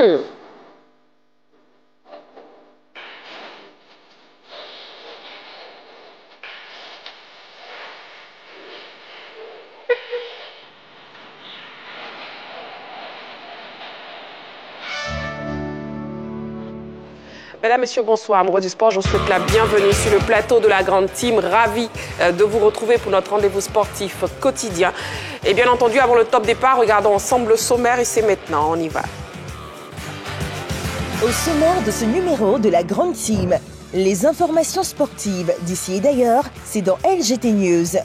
Mesdames, Messieurs, bonsoir. Amoureux du sport, je vous souhaite la bienvenue sur le plateau de la Grande Team. Ravi de vous retrouver pour notre rendez-vous sportif quotidien. Et bien entendu, avant le top départ, regardons ensemble le sommaire et c'est maintenant, on y va. Au sommaire de ce numéro de la Grande Team, les informations sportives d'ici et d'ailleurs, c'est dans LGT News.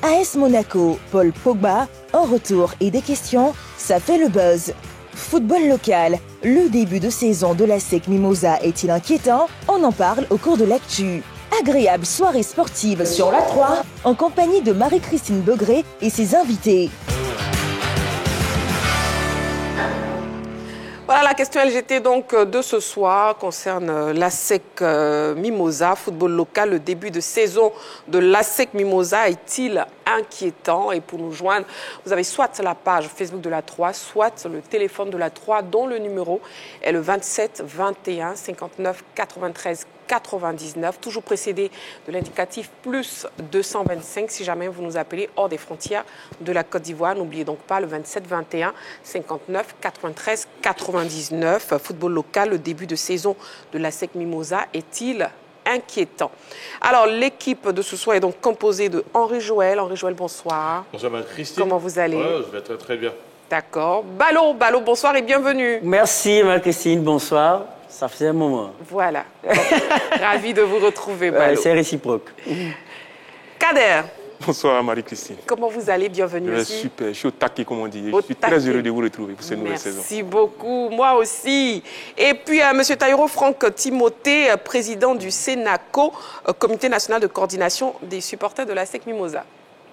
AS Monaco, Paul Pogba, en retour et des questions, ça fait le buzz. Football local, le début de saison de la SEC Mimosa est-il inquiétant? On en parle au cours de l'actu. Agréable soirée sportive sur la 3 en compagnie de Marie-Christine Begré et ses invités. Voilà, la question LGT donc de ce soir concerne l'ASEC Mimosa, football local. Le début de saison de l'ASEC Mimosa est-il inquiétant? Et pour nous joindre, vous avez soit la page Facebook de la 3, soit le téléphone de la 3 dont le numéro est le 27 21 59 93 99, toujours précédé de l'indicatif plus 225 si jamais vous nous appelez hors des frontières de la Côte d'Ivoire. N'oubliez donc pas le 27 21 59 93 99. Football local, le début de saison de la SEC Mimosa est-il inquiétant? Alors, l'équipe de ce soir est donc composée de Henri Joël. Henri Joël, bonsoir. Bonsoir, Marie-Christine. Comment vous allez? Je vais très très bien. D'accord. Ballot, bonsoir et bienvenue. Merci, Marie-Christine, bonsoir. Ça faisait un moment. Voilà. Ravi de vous retrouver, Ballot. C'est réciproque. Kader. Bonsoir Marie-Christine. Comment vous allez? Bienvenue aussi. Super, je suis au taquet comme on dit. Je suis très heureux de vous retrouver pour cette nouvelle saison. Merci beaucoup, moi aussi. Et puis M. Taïro Franck Timothée, président du Sénaco, Comité national de coordination des supporters de la SEC Mimosa.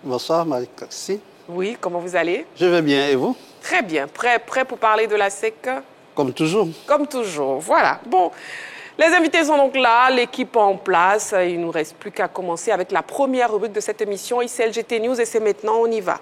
Bonsoir Marie-Christine. Oui, comment vous allez? Je vais bien, et vous? Très bien. Prêt pour parler de la SEC? Comme toujours. Comme toujours, voilà. Bon, les invités sont donc là, l'équipe en place. Il ne nous reste plus qu'à commencer avec la première rubrique de cette émission. Ici LGT News et c'est maintenant, on y va.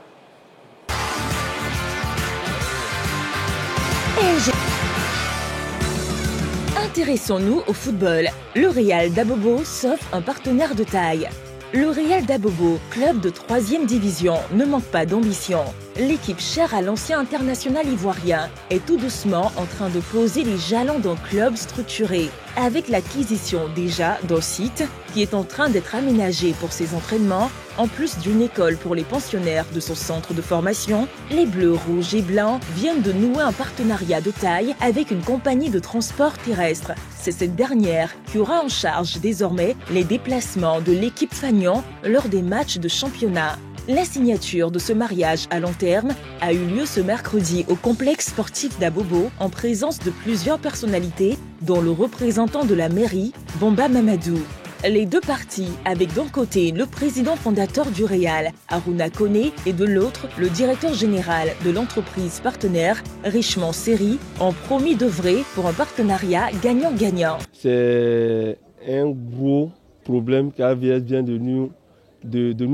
Intéressons-nous au football. Le Real d'Abobo s'offre un partenaire de taille. Le Real d'Abobo, club de 3e division, ne manque pas d'ambition. L'équipe chère à l'ancien international ivoirien est tout doucement en train de poser les jalons d'un club structuré, avec l'acquisition déjà d'un site qui est en train d'être aménagé pour ses entraînements, en plus d'une école pour les pensionnaires de son centre de formation. Les Bleus, Rouges et Blancs viennent de nouer un partenariat de taille avec une compagnie de transport terrestre. C'est cette dernière qui aura en charge désormais les déplacements de l'équipe Fagnon lors des matchs de championnat. La signature de ce mariage à long terme a eu lieu ce mercredi au complexe sportif d'Abobo en présence de plusieurs personnalités, dont le représentant de la mairie, Bomba Mamadou. Les deux parties, avec d'un côté le président fondateur du Real, Aruna Koné, et de l'autre le directeur général de l'entreprise partenaire, Richemont Seri, ont promis d'œuvrer pour un partenariat gagnant-gagnant. C'est un gros problème qu'AVS vient de nous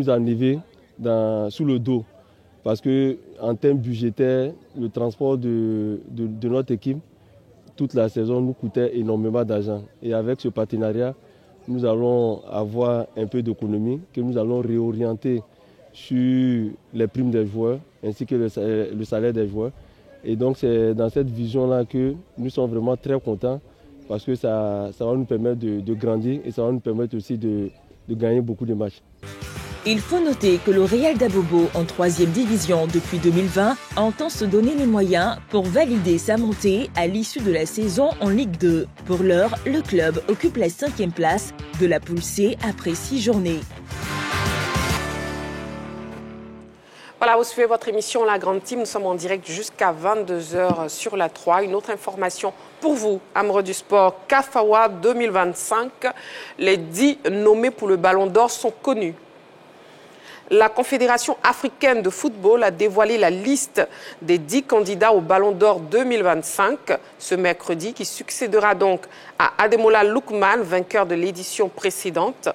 enlever sous le dos. Parce qu'en termes budgétaires, le transport de notre équipe, toute la saison, nous coûtait énormément d'argent. Et avec ce partenariat, nous allons avoir un peu d'économie que nous allons réorienter sur les primes des joueurs ainsi que le salaire des joueurs. Et donc c'est dans cette vision-là que nous sommes vraiment très contents parce que ça va nous permettre de grandir et ça va nous permettre aussi de gagner beaucoup de matchs. Il faut noter que le Real d'Abobo, en 3e division depuis 2020, entend se donner les moyens pour valider sa montée à l'issue de la saison en Ligue 2. Pour l'heure, le club occupe la 5e place de la poule C après 6 journées. Voilà, vous suivez votre émission La Grande Team. Nous sommes en direct jusqu'à 22h sur la 3. Une autre information pour vous, amoureux du sport, CAF Award 2025. Les 10 nommés pour le Ballon d'Or sont connus. La Confédération africaine de football a dévoilé la liste des 10 candidats au Ballon d'Or 2025 ce mercredi, qui succédera donc à Ademola Lookman, vainqueur de l'édition précédente.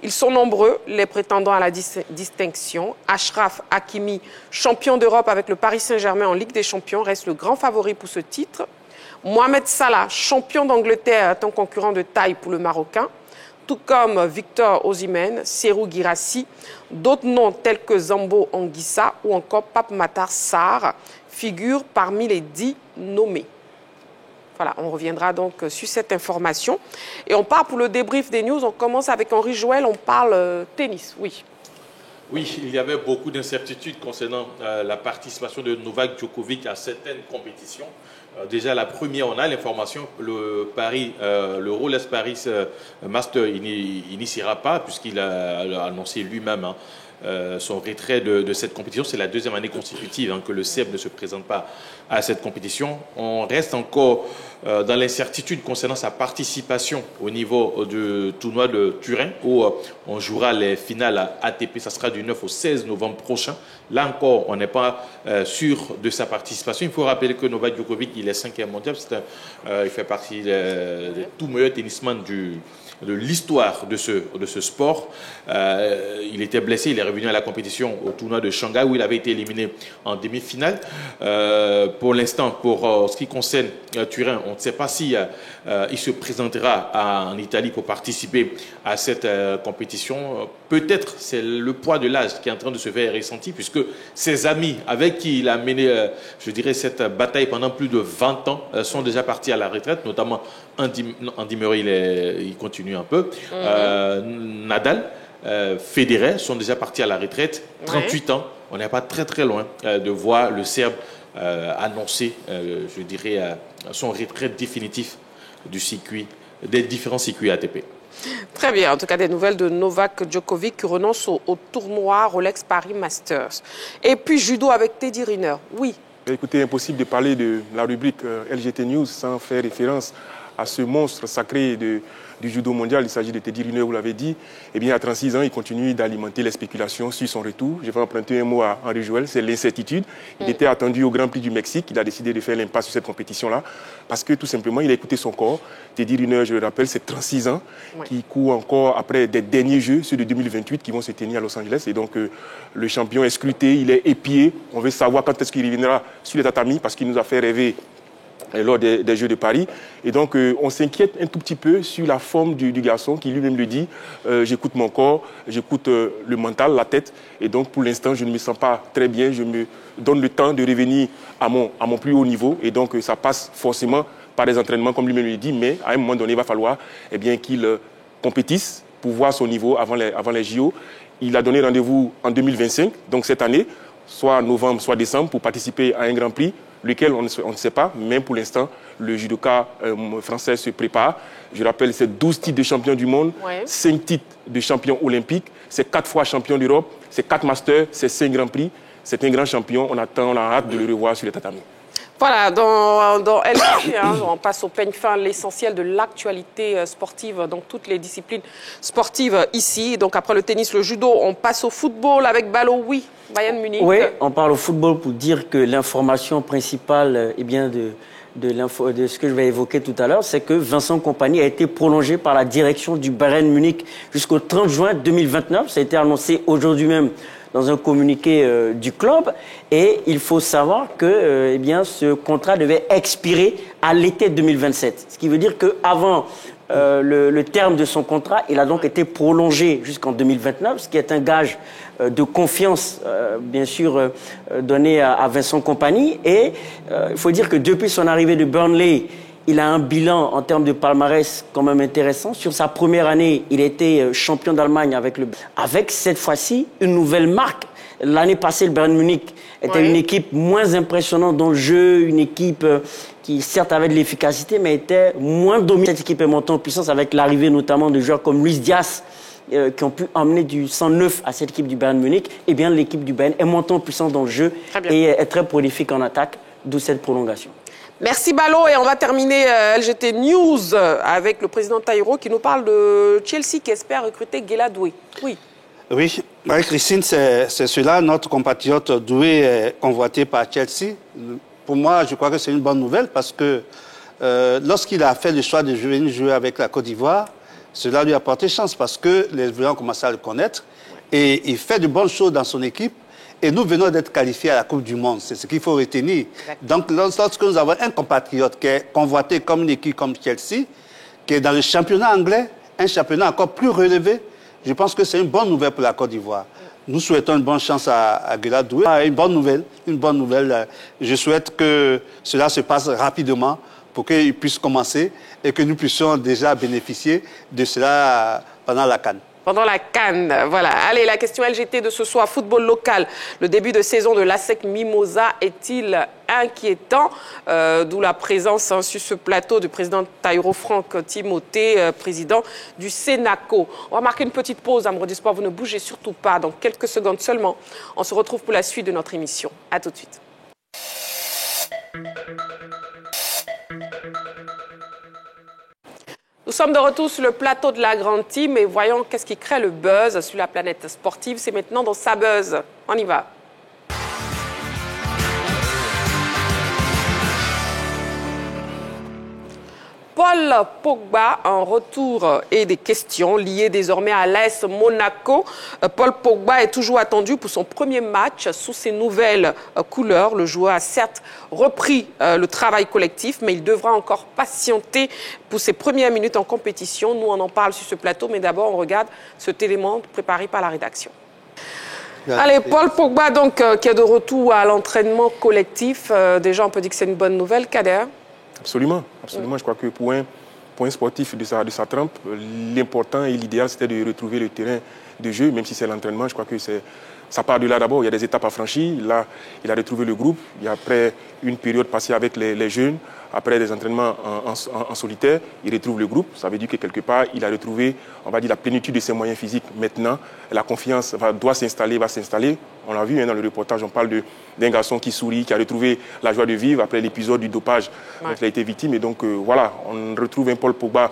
Ils sont nombreux, les prétendants à la distinction. Achraf Hakimi, champion d'Europe avec le Paris Saint-Germain en Ligue des Champions, reste le grand favori pour ce titre. Mohamed Salah, champion d'Angleterre, est un concurrent de taille pour le Marocain, tout comme Victor Osimhen, Serhou Guirassy. D'autres noms tels que Zambo Anguissa ou encore Pape Matar Sarr figurent parmi les 10 nommés. Voilà, on reviendra donc sur cette information. Et on part pour le débrief des news. On commence avec Henri Joël, on parle tennis, oui. Oui, il y avait beaucoup d'incertitudes concernant la participation de Novak Djokovic à certaines compétitions. Déjà, la première, on a l'information, le Rolex Paris Master, il n'initiera pas, puisqu'il a annoncé lui-même son retrait de cette compétition. C'est la deuxième année consécutive que le Serbe ne se présente pas à cette compétition. On reste encore dans l'incertitude concernant sa participation au niveau du tournoi de Turin, où on jouera les finales ATP. Ça sera du 9 au 16 novembre prochain. Là encore, on n'est pas sûr de sa participation. Il faut rappeler que Novak Djokovic, il est 5e mondial. Il fait partie des tout meilleurs tennisman de l'histoire de ce sport. Il était blessé, il est revenu à la compétition au tournoi de Shanghai où il avait été éliminé en demi-finale. Pour l'instant, pour ce qui concerne Turin, on ne sait pas si il se présentera en Italie pour participer à cette compétition. Peut-être c'est le poids de l'âge qui est en train de se faire ressentir, puisque ses amis avec qui il a mené, je dirais, cette bataille pendant plus de 20 ans sont déjà partis à la retraite, notamment Andy Murray, il continue un peu. Nadal, Federer sont déjà partis à la retraite, 38 ans. On n'est pas très très loin de voir le Serbe annoncer, je dirais, son retrait définitif du circuit, des différents circuits ATP. Très bien. En tout cas, des nouvelles de Novak Djokovic qui renonce au tournoi Rolex Paris Masters. Et puis, judo avec Teddy Riner. Oui. Écoutez, impossible de parler de la rubrique LGT News sans faire référence à ce monstre sacré du judo mondial. Il s'agit de Teddy Riner, vous l'avez dit. Eh bien, à 36 ans, il continue d'alimenter les spéculations sur son retour. Je vais emprunter un mot à Henri Joël, c'est l'incertitude. Il était attendu au Grand Prix du Mexique. Il a décidé de faire l'impasse sur cette compétition-là parce que, tout simplement, il a écouté son corps. Teddy Riner, je le rappelle, c'est 36 ans qui court encore après des derniers Jeux, ceux de 2028, qui vont se tenir à Los Angeles. Et donc, le champion est scruté, il est épié. On veut savoir quand est-ce qu'il reviendra sur les tatamis parce qu'il nous a fait rêver lors des Jeux de Paris. Et donc, on s'inquiète un tout petit peu sur la forme du garçon qui lui-même le dit. J'écoute mon corps, j'écoute le mental, la tête. Et donc, pour l'instant, je ne me sens pas très bien. Je me donne le temps de revenir à mon plus haut niveau. Et donc, ça passe forcément par des entraînements, comme lui-même le dit. Mais à un moment donné, il va falloir qu'il compétisse pour voir son niveau avant les JO. Il a donné rendez-vous en 2025, donc cette année, soit en novembre, soit décembre, pour participer à un Grand Prix, lequel on ne sait pas, mais pour l'instant, le judoka français se prépare. Je rappelle, c'est 12 titres de champion du monde, 5 titres de champion olympique, c'est 4 fois champion d'Europe, c'est 4 masters, c'est 5 Grands Prix. C'est un grand champion, on a hâte de le revoir sur les tatamis. Voilà, dans LGT, on passe au peigne fin l'essentiel de l'actualité sportive, donc toutes les disciplines sportives ici. Donc après le tennis, le judo, on passe au football avec Ballot, oui, Bayern Munich. Oui, on parle au football pour dire que l'information principale de ce que je vais évoquer tout à l'heure, c'est que Vincent Kompany a été prolongé par la direction du Bayern Munich jusqu'au 30 juin 2029. Ça a été annoncé aujourd'hui même dans un communiqué du club. Et il faut savoir que ce contrat devait expirer à l'été 2027. Ce qui veut dire qu'avant le terme de son contrat, il a donc été prolongé jusqu'en 2029, ce qui est un gage de confiance, bien sûr, donné à Vincent Kompany. Et il faut dire que depuis son arrivée de Burnley, il a un bilan en termes de palmarès quand même intéressant. Sur sa première année, il était champion d'Allemagne avec cette fois-ci une nouvelle marque. L'année passée, le Bayern Munich était une équipe moins impressionnante dans le jeu, une équipe qui certes avait de l'efficacité, mais était moins dominante. Cette équipe est montée en puissance avec l'arrivée notamment de joueurs comme Luis Diaz, qui ont pu emmener du 109 à cette équipe du Bayern Munich. Eh bien, l'équipe du Bayern est montée en puissance dans le jeu et est très prolifique en attaque, d'où cette prolongation. Merci Ballot, et on va terminer LGT News avec le président Taïro qui nous parle de Chelsea qui espère recruter Guela Doué. Oui. Oui, Marie-Christine, c'est cela, notre compatriote Doué est convoité par Chelsea. Pour moi, je crois que c'est une bonne nouvelle parce que lorsqu'il a fait le choix de venir jouer avec la Côte d'Ivoire, cela lui a porté chance parce que les joueurs ont commencé à le connaître et il fait de bonnes choses dans son équipe. Et nous venons d'être qualifiés à la Coupe du Monde. C'est ce qu'il faut retenir. Donc, lorsque nous avons un compatriote qui est convoité comme une équipe comme Chelsea, qui est dans le championnat anglais, un championnat encore plus relevé, je pense que c'est une bonne nouvelle pour la Côte d'Ivoire. Nous souhaitons une bonne chance à Guelad Doué. Une bonne nouvelle. Je souhaite que cela se passe rapidement pour qu'il puisse commencer et que nous puissions déjà bénéficier de cela pendant la CAN. Pendant la CAN, voilà. Allez, la question LGT de ce soir, football local. Le début de saison de l'ASEC Mimosa est-il inquiétant? D'où la présence sur ce plateau du président Taïro Franck Timothée, président du Sénaco. On va marquer une petite pause, Amoureux du Sport. Vous ne bougez surtout pas. Dans quelques secondes seulement, on se retrouve pour la suite de notre émission. À tout de suite. Nous sommes de retour sur le plateau de la Grande Team et voyons qu'est-ce qui crée le buzz sur la planète sportive. C'est maintenant dans Sa Buzz. On y va. Paul Pogba en retour et des questions liées désormais à l'AS Monaco. Paul Pogba est toujours attendu pour son premier match sous ses nouvelles couleurs. Le joueur a certes repris le travail collectif, mais il devra encore patienter pour ses premières minutes en compétition. Nous, on en parle sur ce plateau, mais d'abord, on regarde cet élément préparé par la rédaction. Allez, Paul Pogba, donc, qui est de retour à l'entraînement collectif. Déjà, on peut dire que c'est une bonne nouvelle, Kader. Absolument, absolument. Je crois que pour un sportif de sa trempe, l'important et l'idéal, c'était de retrouver le terrain de jeu, même si c'est l'entraînement. Je crois que ça part de là d'abord. Il y a des étapes à franchir. Là, il a retrouvé le groupe. Il y a après une période passée avec les jeunes, après des entraînements en solitaire, il retrouve le groupe. Ça veut dire que quelque part, il a retrouvé, on va dire, la plénitude de ses moyens physiques. Maintenant, la confiance va s'installer. On l'a vu dans le reportage, on parle d'un garçon qui sourit, qui a retrouvé la joie de vivre après l'épisode du dopage dont il a été victime. Et donc, voilà, on retrouve un Paul Pogba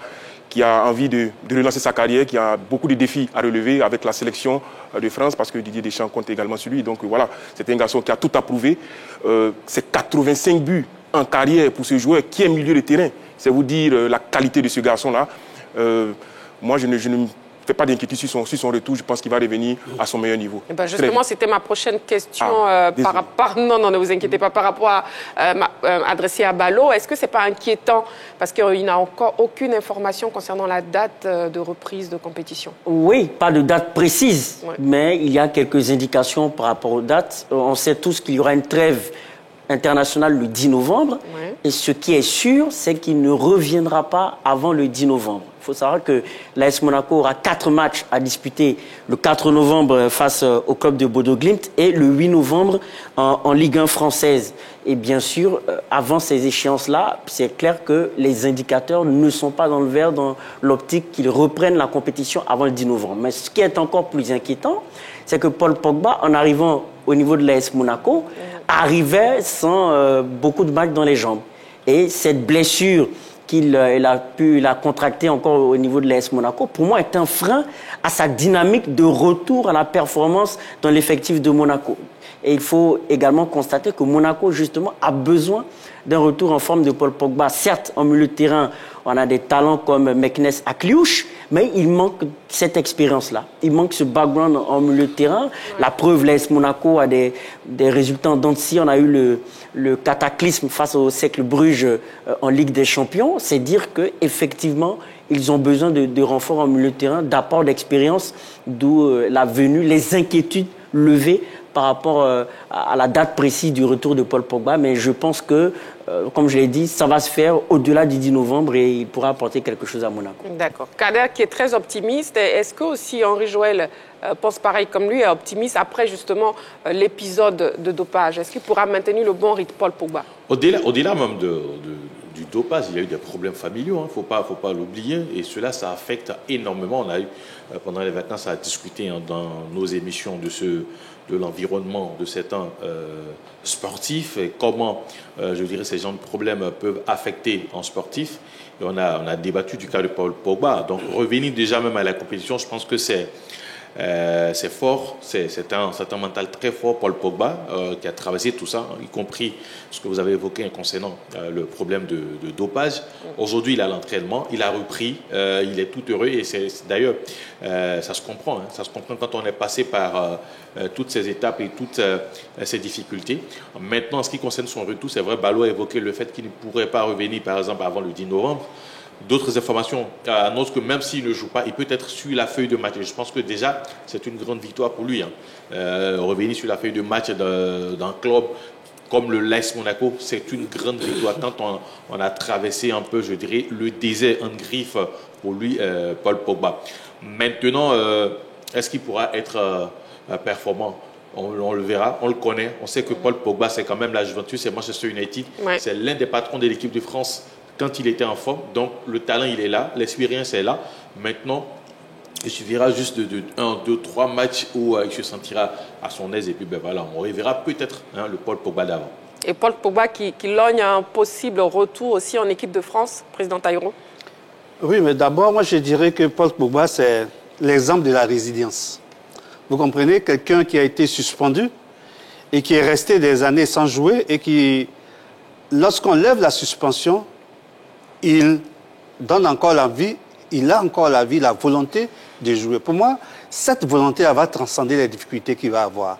qui a envie de relancer sa carrière, qui a beaucoup de défis à relever avec la sélection de France, parce que Didier Deschamps compte également sur lui. Donc voilà, c'est un garçon qui a tout approuvé. C'est 85 buts en carrière pour ce joueur qui est milieu de terrain. C'est vous dire la qualité de ce garçon-là. Moi, je ne fais pas d'inquiétude sur son retour. Je pense qu'il va revenir à son meilleur niveau. Et ben justement, c'était ma prochaine question par rapport... Non, ne vous inquiétez pas. Par rapport à adressée à Ballot, est-ce que ce n'est pas inquiétant? Parce qu'il n'a encore aucune information concernant la date de reprise de compétition. Oui, pas de date précise, mais il y a quelques indications par rapport aux dates. On sait tous qu'il y aura une trêve internationale le 10 novembre. Et ce qui est sûr, c'est qu'il ne reviendra pas avant le 10 novembre. Il faut savoir que l'AS Monaco aura 4 matchs à disputer le 4 novembre face au club de Bodo-Glimt et le 8 novembre en Ligue 1 française. Et bien sûr, avant ces échéances-là, c'est clair que les indicateurs ne sont pas dans le vert, dans l'optique qu'ils reprennent la compétition avant le 10 novembre. Mais ce qui est encore plus inquiétant, c'est que Paul Pogba, en arrivant au niveau de l'AS Monaco, arrivait sans beaucoup de matchs dans les jambes. Et cette blessure qu'il a contractée encore au niveau de l'AS Monaco, pour moi, est un frein à sa dynamique de retour à la performance dans l'effectif de Monaco. Et il faut également constater que Monaco, justement, a besoin d'un retour en forme de Paul Pogba. Certes, en milieu de terrain, on a des talents comme Meknes Akliouche, mais il manque cette expérience-là. Il manque ce background en milieu de terrain. La preuve, l'AS Monaco a des résultats en dents de scie. On a eu le cataclysme face au Cercle Bruges en Ligue des Champions. C'est dire qu'effectivement, ils ont besoin de renforts en milieu de terrain, d'apport d'expérience, d'où la venue, les inquiétudes levées par rapport à la date précise du retour de Paul Pogba. Mais je pense que, comme je l'ai dit, ça va se faire au-delà du 10 novembre et il pourra apporter quelque chose à Monaco. D'accord. Kader qui est très optimiste. Est-ce que aussi Henri Joël pense pareil comme lui, est optimiste après justement l'épisode de dopage? Est-ce qu'il pourra maintenir le bon rythme, Paul Pogba? Au-delà même du dopage, il y a eu des problèmes familiaux, faut pas l'oublier, et cela, ça affecte énormément. On a eu, pendant les vacances, à discuter dans nos émissions de l'environnement de certains sportifs et comment, je dirais, ces genres de problèmes peuvent affecter un sportif. Et on a débattu du cas de Paul Pogba. Donc, revenir déjà même à la compétition, je pense que c'est c'est fort, c'est un mental très fort, Paul Pogba, qui a traversé tout ça, y compris ce que vous avez évoqué concernant le problème de dopage. Aujourd'hui, il a l'entraînement, il a repris, il est tout heureux et d'ailleurs, ça se comprend. Hein, ça se comprend quand on est passé par toutes ces étapes et toutes ces difficultés. Maintenant, en ce qui concerne son retour, c'est vrai, Balo a évoqué le fait qu'il ne pourrait pas revenir, par exemple, avant le 10 novembre. D'autres informations annoncent que même s'il ne joue pas, il peut être sur la feuille de match. Et je pense que déjà, c'est une grande victoire pour lui. Hein. Revenir sur la feuille de match d'un club comme le l'AS Monaco, c'est une grande victoire. Quand on a traversé un peu, je dirais, le désert en griffe pour lui, Paul Pogba. Maintenant, est-ce qu'il pourra être performant ? On le verra, on le connaît. On sait que Paul Pogba, c'est quand même la Juventus et Manchester United. Ouais. C'est l'un des patrons de l'équipe de France quand il était en forme. Donc, le talent, il est là. L'expérience est là. Maintenant, il suffira juste de 1, 2, 3 matchs où il se sentira à son aise. Et puis, ben voilà, on reverra peut-être le Paul Pogba d'avant. Et Paul Pogba qui logne un possible retour aussi en équipe de France, président Taïro. Oui, mais d'abord, moi, je dirais que Paul Pogba, c'est l'exemple de la résilience. Vous comprenez, quelqu'un qui a été suspendu et qui est resté des années sans jouer et qui, lorsqu'on lève la suspension, il donne encore la vie, il a encore la vie, la volonté de jouer. Pour moi, cette volonté va transcender les difficultés qu'il va avoir.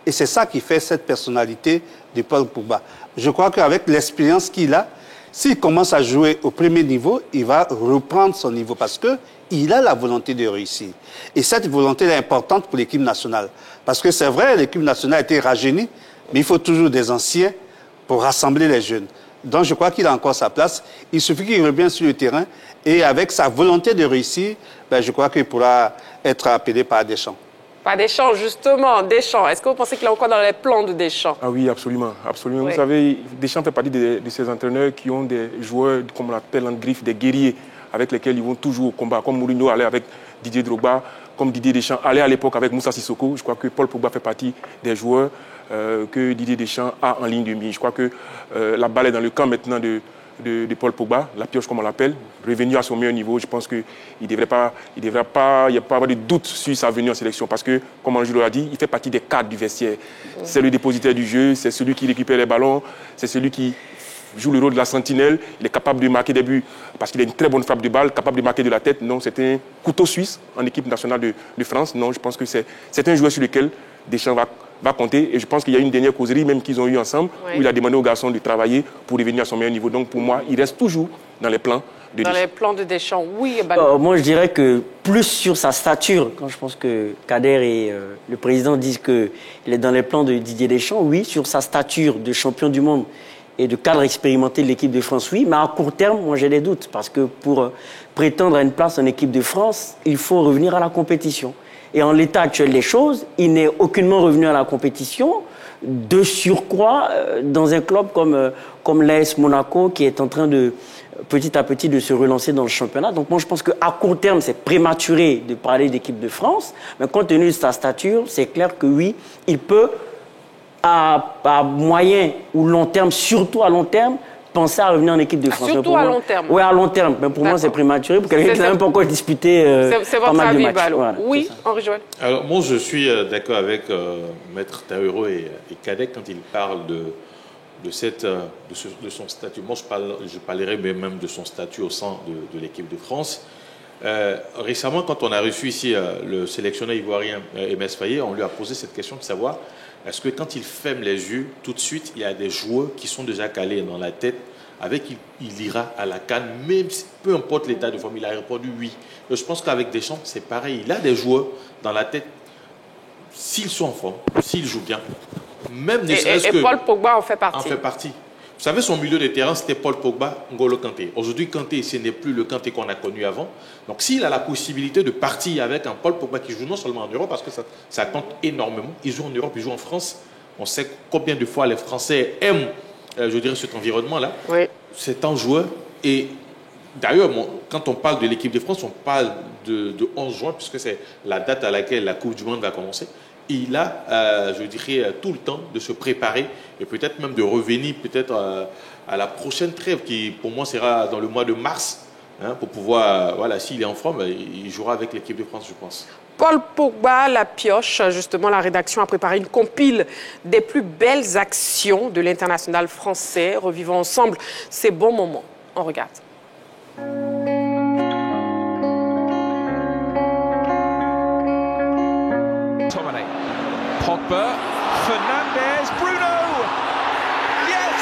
Et c'est ça qui fait cette personnalité de Paul Pogba. Je crois qu'avec l'expérience qu'il a, s'il commence à jouer au premier niveau, il va reprendre son niveau parce qu'il a la volonté de réussir. Et cette volonté est importante pour l'équipe nationale. Parce que c'est vrai, l'équipe nationale a été rajeunie, mais il faut toujours des anciens pour rassembler les jeunes. Donc je crois qu'il a encore sa place. Il suffit qu'il revienne sur le terrain et avec sa volonté de réussir, ben, je crois qu'il pourra être appelé par Deschamps. Par Deschamps, justement, Deschamps. Est-ce que vous pensez qu'il est encore dans les plans de Deschamps? Ah oui, absolument. Absolument. Oui. Vous savez, Deschamps fait partie de ces entraîneurs qui ont des joueurs, comme on l'appelle en griffe, des guerriers, avec lesquels ils vont toujours au combat. Comme Mourinho allait avec Didier Drogba, comme Didier Deschamps allait à l'époque avec Moussa Sissoko. Je crois que Paul Pogba fait partie des joueurs que Didier Deschamps a en ligne de mire. Je crois que la balle est dans le camp maintenant de Paul Pogba, la pioche comme on l'appelle, revenu à son meilleur niveau. Je pense qu'il il n'y a pas avoir de doute sur sa venue en sélection parce que, comme Angelo l'a dit, il fait partie des cadres du vestiaire. C'est le dépositaire du jeu, c'est celui qui récupère les ballons, c'est celui qui joue le rôle de la sentinelle. Il est capable de marquer des buts parce qu'il a une très bonne frappe de balle, capable de marquer de la tête. Non, c'est un couteau suisse en équipe nationale de France. Non, je pense que c'est un joueur sur lequel Deschamps va compter. Et je pense qu'il y a une dernière causerie même qu'ils ont eue ensemble où il a demandé aux garçons de travailler pour revenir à son meilleur niveau. Donc pour moi, il reste toujours dans les plans de Deschamps. Dans les plans de Deschamps, oui. Moi, je dirais que plus sur sa stature, quand je pense que Kader et le président disent qu'il est dans les plans de Didier Deschamps, oui, sur sa stature de champion du monde et de cadre expérimenté de l'équipe de France, oui. Mais à court terme, moi, j'ai des doutes. Parce que pour prétendre à une place en équipe de France, il faut revenir à la compétition. Et en l'état actuel des choses, il n'est aucunement revenu à la compétition. De surcroît, dans un club comme l'AS Monaco, qui est en train de, petit à petit, de se relancer dans le championnat. Donc moi, je pense qu'à court terme, c'est prématuré de parler d'équipe de France. Mais compte tenu de sa stature, c'est clair que oui, il peut, à moyen ou long terme, surtout à long terme, penser à revenir en équipe de France. Surtout à long terme. Oui, à long terme. Mais pour moi, c'est prématuré. Pour quelqu'un qui n'a même pas encore disputé c'est pas votre mal de avis, matchs. Voilà, oui, Henri Joël. Alors, moi, je suis d'accord avec Maître Taïro et Kadek quand il parle de son statut. Moi, je parlerai même de son statut au sein de l'équipe de France. Récemment, quand on a reçu ici le sélectionneur ivoirien Aimé Faye, on lui a posé cette question de savoir est-ce que quand il ferme les yeux, tout de suite, il y a des joueurs qui sont déjà calés dans la tête, avec qui il ira à la CAN, même si, peu importe l'état de forme, il a répondu oui. Et je pense qu'avec Deschamps, c'est pareil. Il a des joueurs dans la tête, s'ils sont en forme, s'ils jouent bien, même ne serait-ce que... Et Paul Pogba en fait partie. En fait partie. Vous savez, son milieu de terrain, c'était Paul Pogba, N'Golo Kanté. Aujourd'hui, Kanté, ce n'est plus le Kanté qu'on a connu avant. Donc, s'il a la possibilité de partir avec un Paul Pogba qui joue non seulement en Europe, parce que ça compte énormément, il joue en Europe, il joue en France. On sait combien de fois les Français aiment, je dirais, cet environnement-là. Oui. C'est un joueur. Et d'ailleurs, quand on parle de l'équipe de France, on parle de 11 juin, puisque c'est la date à laquelle la Coupe du Monde va commencer. Il a, je dirais, tout le temps de se préparer et peut-être même de revenir peut-être à la prochaine trêve qui, pour moi, sera dans le mois de mars hein, pour pouvoir, voilà, s'il est en forme, il jouera avec l'équipe de France, je pense. Paul Pogba, la pioche, justement, la rédaction a préparé une compile des plus belles actions de l'international français. Revivons ensemble ces bons moments. On regarde. Tomine, Pogba, Fernandes, Bruno. Yes!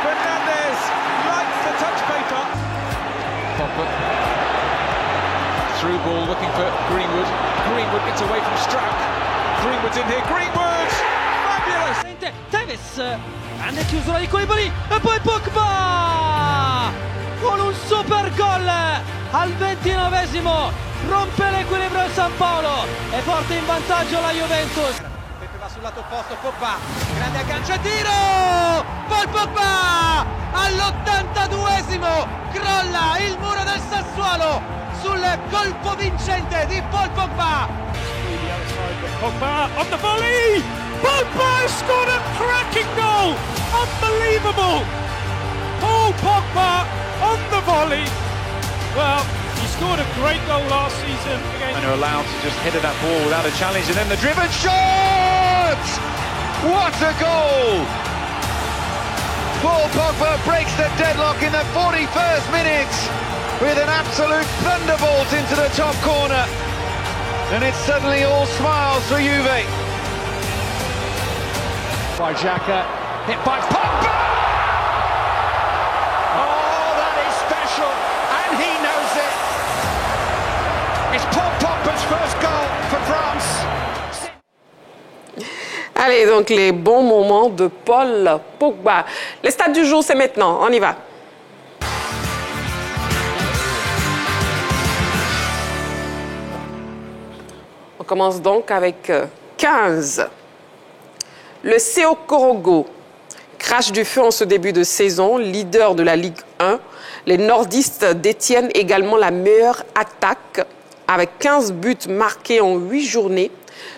Fernandes likes the touch paper. Pogba. Through ball looking for Greenwood. Greenwood gets away from Struck. Greenwood's in here. Greenwood! Fabulous! Tevez, grande chiusura di Koulibaly e poi Pogba con un super gol al 29esimo, rompe l'equilibrio il San Paolo e porta in vantaggio la Juventus. Pepe va sul lato opposto, Pogba, grande aggancio e tiro! Paul Pogba all'82esimo crolla il muro del Sassuolo sul colpo vincente di Paul Pogba. Pogba on the volley! Pogba scored a cracking goal! Unbelievable! Paul Pogba on the volley. Well, he scored a great goal last season against... And are allowed to just head that ball without a challenge, and then the driven shot! What a goal! Paul Pogba breaks the deadlock in the 41st minute with an absolute thunderbolt into the top corner. And it's suddenly all smiles for Juve. By Xhaka, hit by Pogba! Oh, that is special, and he knows it. It's Paul Pogba's first goal for France. Allez, donc les bons moments de Paul Pogba. Les stats du jour, c'est maintenant. On y va. On commence donc avec 15. Le CO Korogo crache du feu en ce début de saison, leader de la Ligue 1. Les nordistes détiennent également la meilleure attaque avec 15 buts marqués en 8 journées.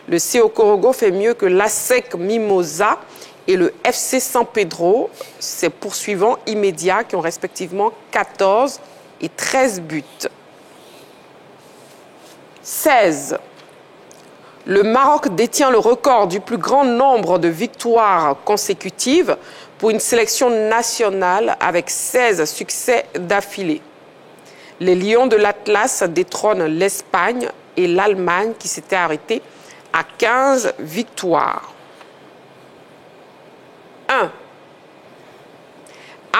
Le CO Korogo fait mieux que l'ASEC Mimosa et le FC San Pedro, ses poursuivants immédiats qui ont respectivement 14 et 13 buts. 16. Le Maroc détient le record du plus grand nombre de victoires consécutives pour une sélection nationale avec 16 succès d'affilée. Les Lions de l'Atlas détrônent l'Espagne et l'Allemagne qui s'étaient arrêtés à 15 victoires. 1.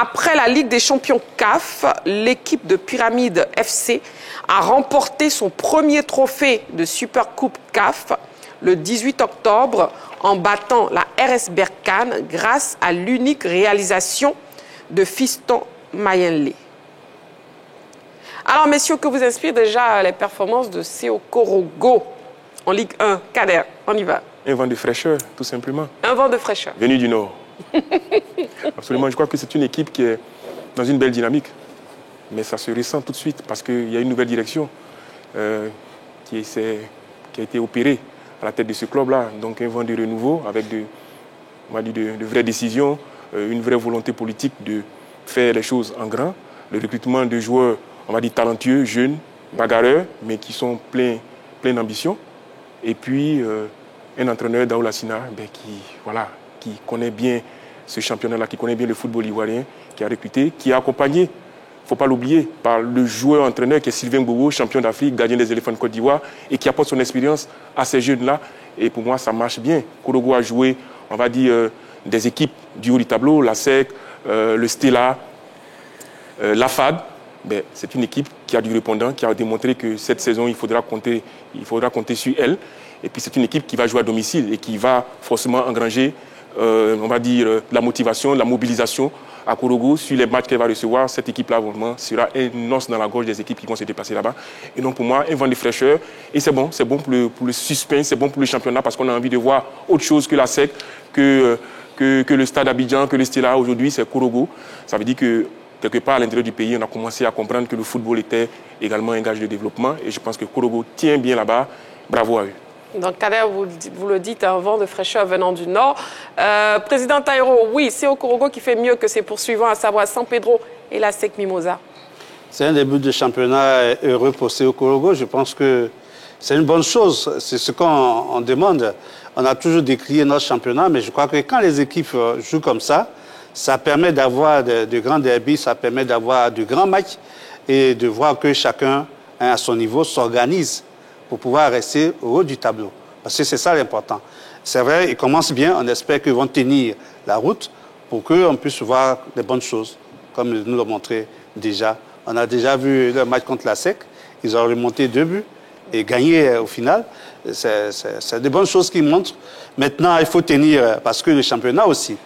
Après la Ligue des champions CAF, l'équipe de Pyramide FC a remporté son premier trophée de Supercoupe CAF le 18 octobre en battant la RS Berkane grâce à l'unique réalisation de Fiston Mayele. Alors, messieurs, que vous inspirent déjà les performances de CO Korogo en Ligue 1? Kader, on y va. Un vent de fraîcheur, tout simplement. Un vent de fraîcheur. Venu du Nord. Absolument, je crois que c'est une équipe qui est dans une belle dynamique. Mais ça se ressent tout de suite parce qu'il y a une nouvelle direction qui a été opérée à la tête de ce club-là. Donc un vent de renouveau avec de vraies décisions, une vraie volonté politique de faire les choses en grand. Le recrutement de joueurs, on va dire, talentueux, jeunes, bagarreurs, mais qui sont pleins d'ambition. Et puis un entraîneur, Daoula Sina, qui connaît bien ce championnat-là, qui connaît bien le football ivoirien, qui a recruté, qui a accompagné, il ne faut pas l'oublier, par le joueur-entraîneur qui est Sylvain Bobo, champion d'Afrique, gardien des éléphants de Côte d'Ivoire, et qui apporte son expérience à ces jeunes-là. Et pour moi, ça marche bien. Korogo a joué, on va dire, des équipes du haut du tableau, la SEC, le Stella, la FAD. Ben, c'est une équipe qui a du répondant, qui a démontré que cette saison, il faudra compter sur elle. Et puis c'est une équipe qui va jouer à domicile et qui va forcément engranger, on va dire, la motivation, la mobilisation à Korogo sur les matchs qu'elle va recevoir. Cette équipe-là, vraiment, sera un os dans la gorge des équipes qui vont se déplacer là-bas. Et donc pour moi, un vent de fraîcheur. Et c'est bon pour le suspense, c'est bon pour le championnat parce qu'on a envie de voir autre chose que la SEC, que le Stade Abidjan, que le Stella. Aujourd'hui, c'est Korogo. Ça veut dire que quelque part à l'intérieur du pays, on a commencé à comprendre que le football était également un gage de développement. Et je pense que Korogo tient bien là-bas. Bravo à eux. Donc, Kader, vous le dites, un vent de fraîcheur venant du Nord. Président Taïro, oui, c'est au Korogo qui fait mieux que ses poursuivants, à savoir San Pedro et la SEC Mimosa? C'est un début de championnat heureux pour CO Korogo. Je pense que c'est une bonne chose. C'est ce qu'on demande. On a toujours décrié notre championnat, mais je crois que quand les équipes jouent comme ça permet d'avoir de grands derbys, ça permet d'avoir de grands matchs et de voir que chacun, à son niveau, s'organise pour pouvoir rester au haut du tableau. Parce que c'est ça l'important. C'est vrai, ils commencent bien, on espère qu'ils vont tenir la route pour qu'on puisse voir des bonnes choses, comme nous l'ont montré déjà. On a déjà vu le match contre la SEC, ils ont remonté 2 buts et gagné au final. C'est des bonnes choses qu'ils montrent. Maintenant, il faut tenir, parce que le championnat aussi,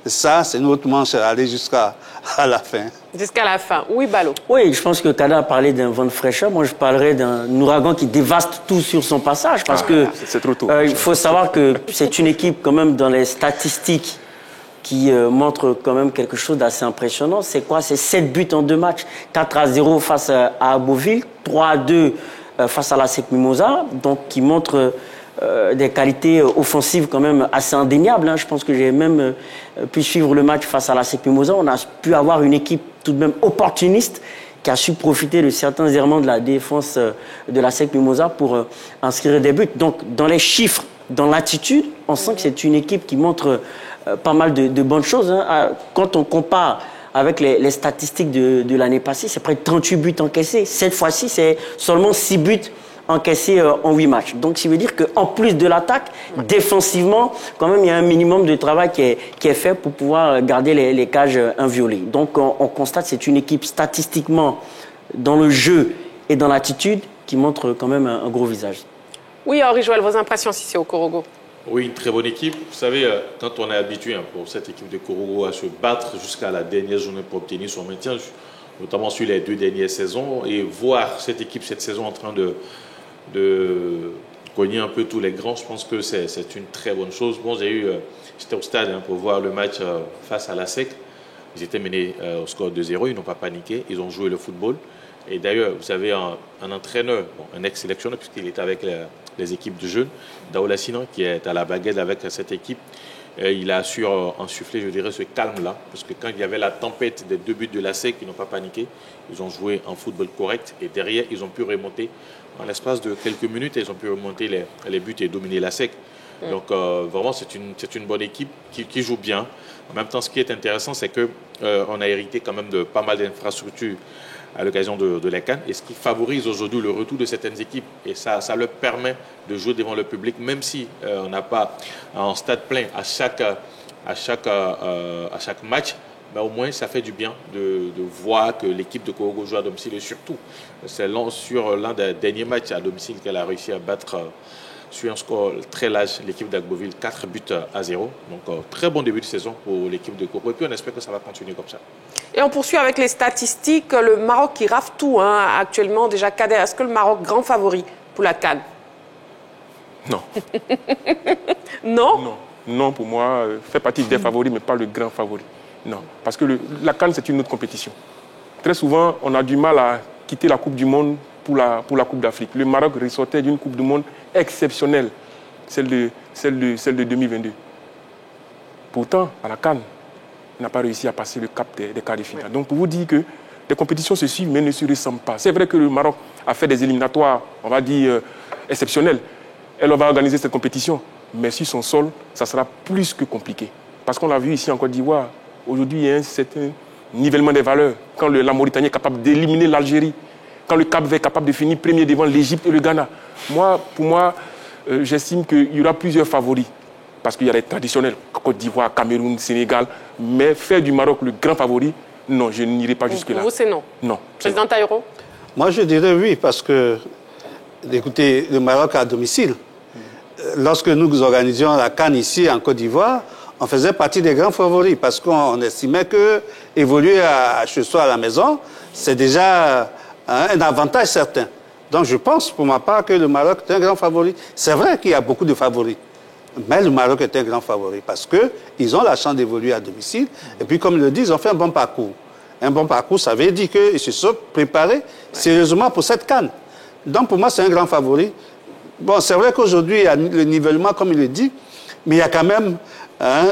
ça, c'est notre manche à aller jusqu'à la fin. Jusqu'à la fin. Oui, Balo. Oui, je pense que Kada a parlé d'un vent de fraîcheur. Moi, je parlerais d'un ouragan qui dévaste tout sur son passage. Parce que c'est trop tôt. Il faut savoir que c'est une équipe, quand même, dans les statistiques, qui montre quand même quelque chose d'assez impressionnant. C'est quoi? C'est 7 buts en 2 matchs. 4-0 face à Aboville, 3-2 face à la SEC Mimosa, donc qui montre des qualités offensives quand même assez indéniables. Je pense que j'ai même pu suivre le match face à la SEC Mimosa. On a pu avoir une équipe tout de même opportuniste qui a su profiter de certains errements de la défense de la SEC Mimosa pour inscrire des buts. Donc, dans les chiffres, dans l'attitude, on sent que c'est une équipe qui montre pas mal de bonnes choses. Quand on compare avec les statistiques de l'année passée, c'est près de 38 buts encaissés. Cette fois-ci, c'est seulement 6 buts encaissés en 8 matchs. Donc, ça veut dire qu'en plus de l'attaque, défensivement, quand même, il y a un minimum de travail qui est fait pour pouvoir garder les cages inviolées. Donc, on constate que c'est une équipe statistiquement, dans le jeu et dans l'attitude, qui montre quand même un gros visage. Oui, Henri Joël, vos impressions si c'est au Korogo? Oui, une très bonne équipe. Vous savez, quand on est habitué pour cette équipe de Korogo à se battre jusqu'à la dernière journée pour obtenir son maintien, notamment sur les 2 dernières saisons, et voir cette équipe cette saison en train de cogner un peu tous les grands, je pense que c'est une très bonne chose. Bon, j'étais au stade pour voir le match face à la SEC. Ils étaient menés au score 2-0, ils n'ont pas paniqué, ils ont joué le football. Et d'ailleurs, vous avez un entraîneur, un ex-sélectionneur, puisqu'il était avec les équipes de jeunes, Daoula Sinan, qui est à la baguette avec cette équipe. Il a su insuffler, je dirais, ce calme-là, parce que quand il y avait la tempête des 2 buts de la SEC, ils n'ont pas paniqué. Ils ont joué un football correct et derrière, ils ont pu remonter. En l'espace de quelques minutes, ils ont pu remonter les buts et dominer la SEC. Donc, vraiment, c'est une bonne équipe qui joue bien. En même temps, ce qui est intéressant, c'est qu'on a hérité quand même de pas mal d'infrastructures à l'occasion de la CAN, et ce qui favorise aujourd'hui le retour de certaines équipes, et ça leur permet de jouer devant le public, même si on n'a pas un stade plein à chaque match, mais au moins ça fait du bien de voir que l'équipe de Korogo joue à domicile, et surtout c'est sur l'un des derniers matchs à domicile qu'elle a réussi à battre sur un score très large l'équipe d'Agboville, 4-0. Donc très bon début de saison pour l'équipe de Korogo, et puis on espère que ça va continuer comme ça. Et on poursuit avec les statistiques. Le Maroc qui rafle tout actuellement. Déjà, Kader, est-ce que le Maroc grand favori pour la CAN? Non. Non? Non. Non, pour moi, fait partie des favoris, mais pas le grand favori. Non. Parce que la CAN, c'est une autre compétition. Très souvent, on a du mal à quitter la Coupe du Monde pour la Coupe d'Afrique. Le Maroc ressortait d'une Coupe du Monde exceptionnelle, celle de 2022. Pourtant, à la CAN, n'a pas réussi à passer le cap des quarts de finale. Donc, pour vous dire que les compétitions se suivent, mais ne se ressemblent pas. C'est vrai que le Maroc a fait des éliminatoires, on va dire, exceptionnels. Elle va organiser cette compétition, mais sur son sol, ça sera plus que compliqué. Parce qu'on l'a vu ici en Côte d'Ivoire, aujourd'hui, il y a un certain nivellement des valeurs. Quand la Mauritanie est capable d'éliminer l'Algérie, quand le Cap-Vert est capable de finir premier devant l'Égypte et le Ghana. Pour moi, j'estime qu'il y aura plusieurs favoris. Parce qu'il y a les traditionnels, Côte d'Ivoire, Cameroun, Sénégal. Mais faire du Maroc le grand favori, non, je n'irai pas jusque-là. Vous, c'est non? Non. Président Taïro? Moi, je dirais oui, parce que, écoutez, le Maroc à domicile. Lorsque nous organisions la CAN ici, en Côte d'Ivoire, on faisait partie des grands favoris, parce qu'on estimait que évoluer chez soi à la maison, c'est déjà un avantage certain. Donc, je pense, pour ma part, que le Maroc est un grand favori. C'est vrai qu'il y a beaucoup de favoris. Mais le Maroc est un grand favori parce qu'ils ont la chance d'évoluer à domicile. Et puis, comme ils le disent, ils ont fait un bon parcours. Un bon parcours, ça veut dire qu'ils se sont préparés sérieusement pour cette CAN. Donc, pour moi, c'est un grand favori. Bon, c'est vrai qu'aujourd'hui, il y a le nivellement, comme il le dit, mais il y a quand même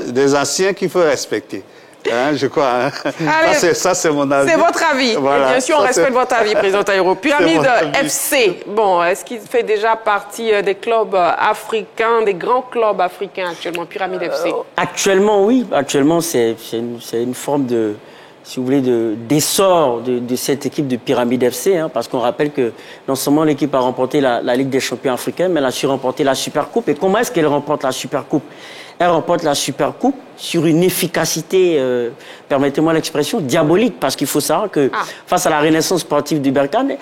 des anciens qu'il faut respecter. Je crois. Allez, ça, c'est mon avis. C'est votre avis. Voilà, Et bien sûr, on respecte votre avis, président Taïro. Pyramide FC, bon, est-ce qu'il fait déjà partie des clubs africains, des grands clubs africains actuellement, Pyramide FC? Actuellement, oui. Actuellement, c'est une forme de, si vous voulez, d'essor de cette équipe de Pyramide FC, parce qu'on rappelle que non seulement l'équipe a remporté la Ligue des champions africains, mais elle a su remporter la Supercoupe. Et comment est-ce qu'elle remporte la Supercoupe? Elle remporte la Supercoupe sur une efficacité, permettez-moi l'expression, diabolique, parce qu'il faut savoir que face à la renaissance sportive du Berkane,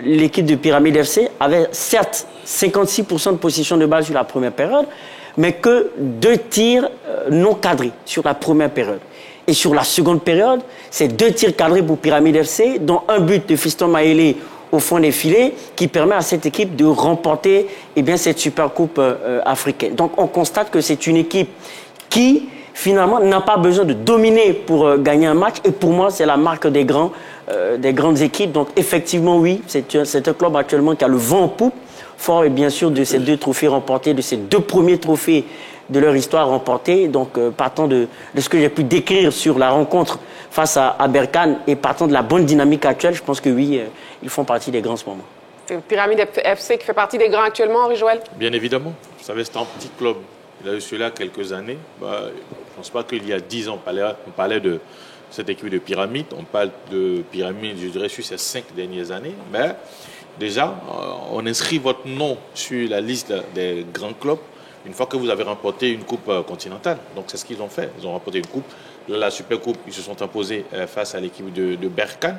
l'équipe de Pyramide FC avait certes 56% de possession de balle sur la première période, mais que 2 tirs non cadrés sur la première période. Et sur la seconde période, c'est 2 tirs cadrés pour Pyramide FC, dont un but de Fiston Mayele au fond des filets, qui permet à cette équipe de remporter cette Supercoupe africaine. Donc on constate que c'est une équipe qui, finalement, n'a pas besoin de dominer pour gagner un match. Et pour moi, c'est la marque des grandes équipes. Donc effectivement, oui, c'est un club actuellement qui a le vent en poupe, fort et bien sûr de ces 2 trophées remportés, de ces 2 premiers trophées de leur histoire remportée. Donc, partant de ce que j'ai pu décrire sur la rencontre face à Berkane et partant de la bonne dynamique actuelle, je pense que oui, ils font partie des grands en ce moment. C'est Pyramide FC qui fait partie des grands actuellement, Henri Joël? Bien évidemment. Vous savez, c'est un petit club. Il a eu cela quelques années. Je ne pense pas qu'il y a 10 ans, on parlait de cette équipe de Pyramide. On parle de Pyramide, je dirais, sur ces 5 dernières années. Mais déjà, on inscrit votre nom sur la liste des grands clubs une fois que vous avez remporté une coupe continentale. Donc c'est ce qu'ils ont fait. Ils ont remporté une coupe. La Supercoupe, ils se sont imposés face à l'équipe de Berkane.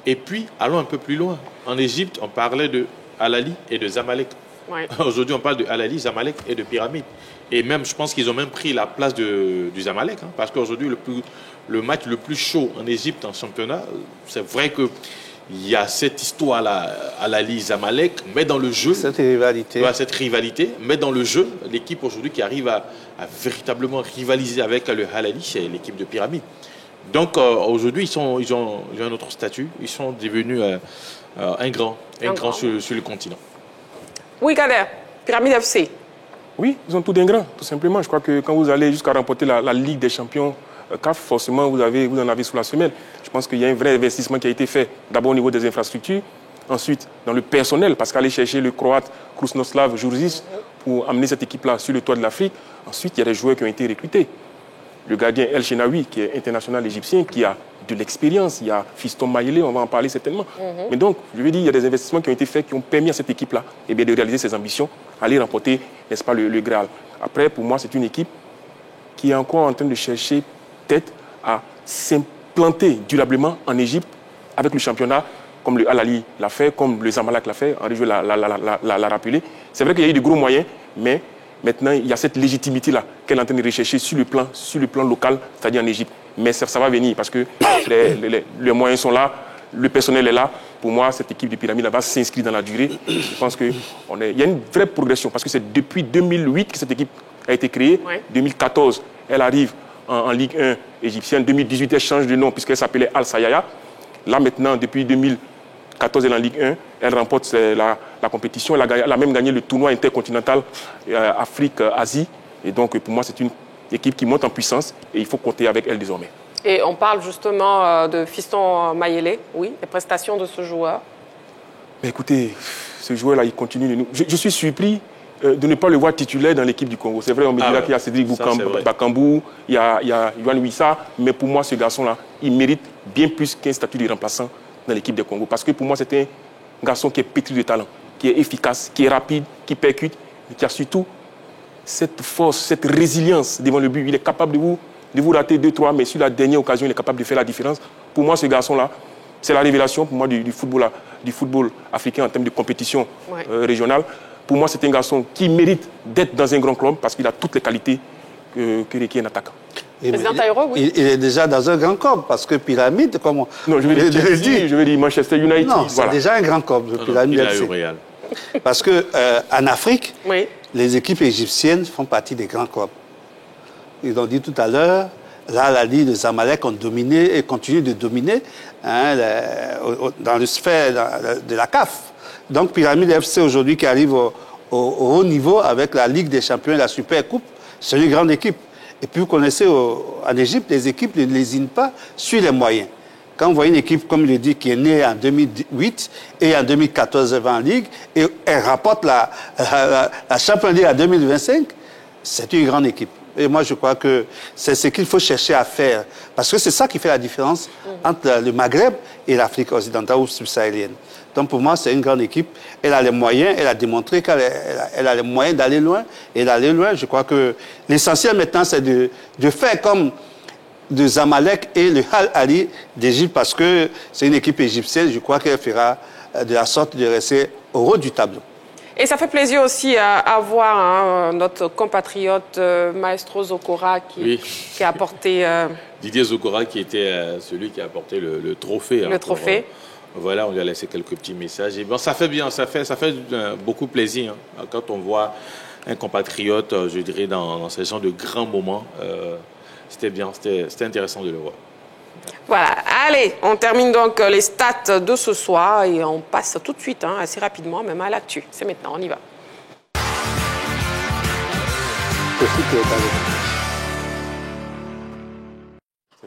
Et puis, allons un peu plus loin. En Égypte, on parlait de Al-Ahly et de Zamalek. Ouais. Aujourd'hui, on parle de Al-Ahly, Zamalek et de Pyramide. Et même, je pense qu'ils ont même pris la place du Zamalek. Parce qu'aujourd'hui, le match le plus chaud en Égypte, en championnat, c'est vrai que il y a cette histoire-là, Al-Ahly, Zamalek, mais dans le jeu... Cette rivalité. Mais dans le jeu, l'équipe aujourd'hui qui arrive à véritablement rivaliser avec le Al-Ahly, c'est l'équipe de Pyramide. Donc aujourd'hui, ils ont un autre statut. Ils sont devenus un grand sur le continent. Oui, Kader, Pyramide FC. Oui, ils ont tout d'un grand, tout simplement. Je crois que quand vous allez jusqu'à remporter la Ligue des champions CAF, forcément, vous en avez sous la semelle. Je pense qu'il y a un vrai investissement qui a été fait, d'abord au niveau des infrastructures, ensuite dans le personnel, parce qu'aller chercher le Croate Krusnoslav Jurzic pour amener cette équipe-là sur le toit de l'Afrique, ensuite il y a des joueurs qui ont été recrutés. Le gardien El Chenaoui, qui est international égyptien, qui a de l'expérience, il y a Fiston Mayele, on va en parler certainement. Mais donc, je veux dire, il y a des investissements qui ont été faits, qui ont permis à cette équipe-là de réaliser ses ambitions, aller remporter, n'est-ce pas, le Graal. Après, pour moi, c'est une équipe qui est encore en train de chercher peut-être à s'implanter durablement en Égypte avec le championnat, comme le Al-Ahly l'a fait, comme le Zamalek l'a fait, Henri Joël l'a rappelé. C'est vrai qu'il y a eu de gros moyens, mais maintenant, il y a cette légitimité-là qu'elle est en train de rechercher sur le plan local, c'est-à-dire en Égypte. Mais ça va venir parce que les moyens sont là, le personnel est là. Pour moi, cette équipe de Pyramide va s'inscrire dans la durée. Je pense qu'il y a une vraie progression parce que c'est depuis 2008 que cette équipe a été créée. Ouais. 2014, elle arrive en Ligue 1 égyptienne. 2018, elle change de nom puisqu'elle s'appelait Al Sayaya. Là, maintenant, depuis 2014, elle est en Ligue 1. Elle remporte la compétition. Elle a même gagné le tournoi intercontinental Afrique-Asie. Et donc, pour moi, c'est une équipe qui monte en puissance et il faut compter avec elle désormais. Et on parle justement de Fiston Mayele, oui, les prestations de ce joueur. Mais écoutez, ce joueur-là, il continue de nous... Je suis surpris de ne pas le voir titulaire dans l'équipe du Congo. C'est vrai, on me dira qu'il y a Cédric Bakambu, il y a Yohan Wissa, mais pour moi, ce garçon-là, il mérite bien plus qu'un statut de remplaçant dans l'équipe du Congo. Parce que pour moi, c'est un garçon qui est pétri de talent, qui est efficace, qui est rapide, qui percute, mais qui a surtout cette force, cette résilience devant le but. Il est capable de vous rater 2-3, mais sur la dernière occasion, il est capable de faire la différence. Pour moi, ce garçon-là, c'est la révélation pour moi du football africain en termes de compétition régionale. Pour moi, c'est un garçon qui mérite d'être dans un grand club parce qu'il a toutes les qualités que requiert un attaquant. Président Taïro, oui. Il est déjà dans un grand club parce que Pyramide, comment... Non, je veux dire Manchester United. Non, c'est déjà un grand club, Pyramide. Il a eu Real. Parce qu'en Afrique, les équipes égyptiennes font partie des grands clubs. Ils l'ont dit tout à l'heure, là, Al-Ahly, le Zamalek ont dominé et continuent de dominer dans le sphère de la CAF. Donc, Pyramide FC, aujourd'hui, qui arrive au haut niveau avec la Ligue des champions et la Supercoupe, c'est une grande équipe. Et puis vous connaissez en Égypte, les équipes ne lésinent pas sur les moyens. Quand vous voyez une équipe, comme il le dit, qui est née en 2008 et en 2014 elle va en Ligue, et elle rapporte la Champions League en 2025, c'est une grande équipe. Et moi, je crois que c'est ce qu'il faut chercher à faire. Parce que c'est ça qui fait la différence entre le Maghreb et l'Afrique occidentale ou subsaharienne. Donc, pour moi, c'est une grande équipe. Elle a les moyens, elle a démontré qu'elle a les moyens d'aller loin. Et d'aller loin, je crois que l'essentiel maintenant, c'est de faire comme de Zamalek et le Al Ali d'Égypte, parce que c'est une équipe égyptienne. Je crois qu'elle fera de la sorte de rester au haut du tableau. Et ça fait plaisir aussi à voir notre compatriote Maestro Zokora qui a apporté... Didier Zokora qui était celui qui a apporté le trophée. Le trophée. Voilà, on lui a laissé quelques petits messages. Et bon, ça fait bien, ça fait beaucoup plaisir quand on voit un compatriote, je dirais, dans ce genre de grands moments. C'était bien, c'était intéressant de le voir. Voilà, allez, on termine donc les stats de ce soir et on passe tout de suite, assez rapidement, même à l'actu. C'est maintenant, on y va.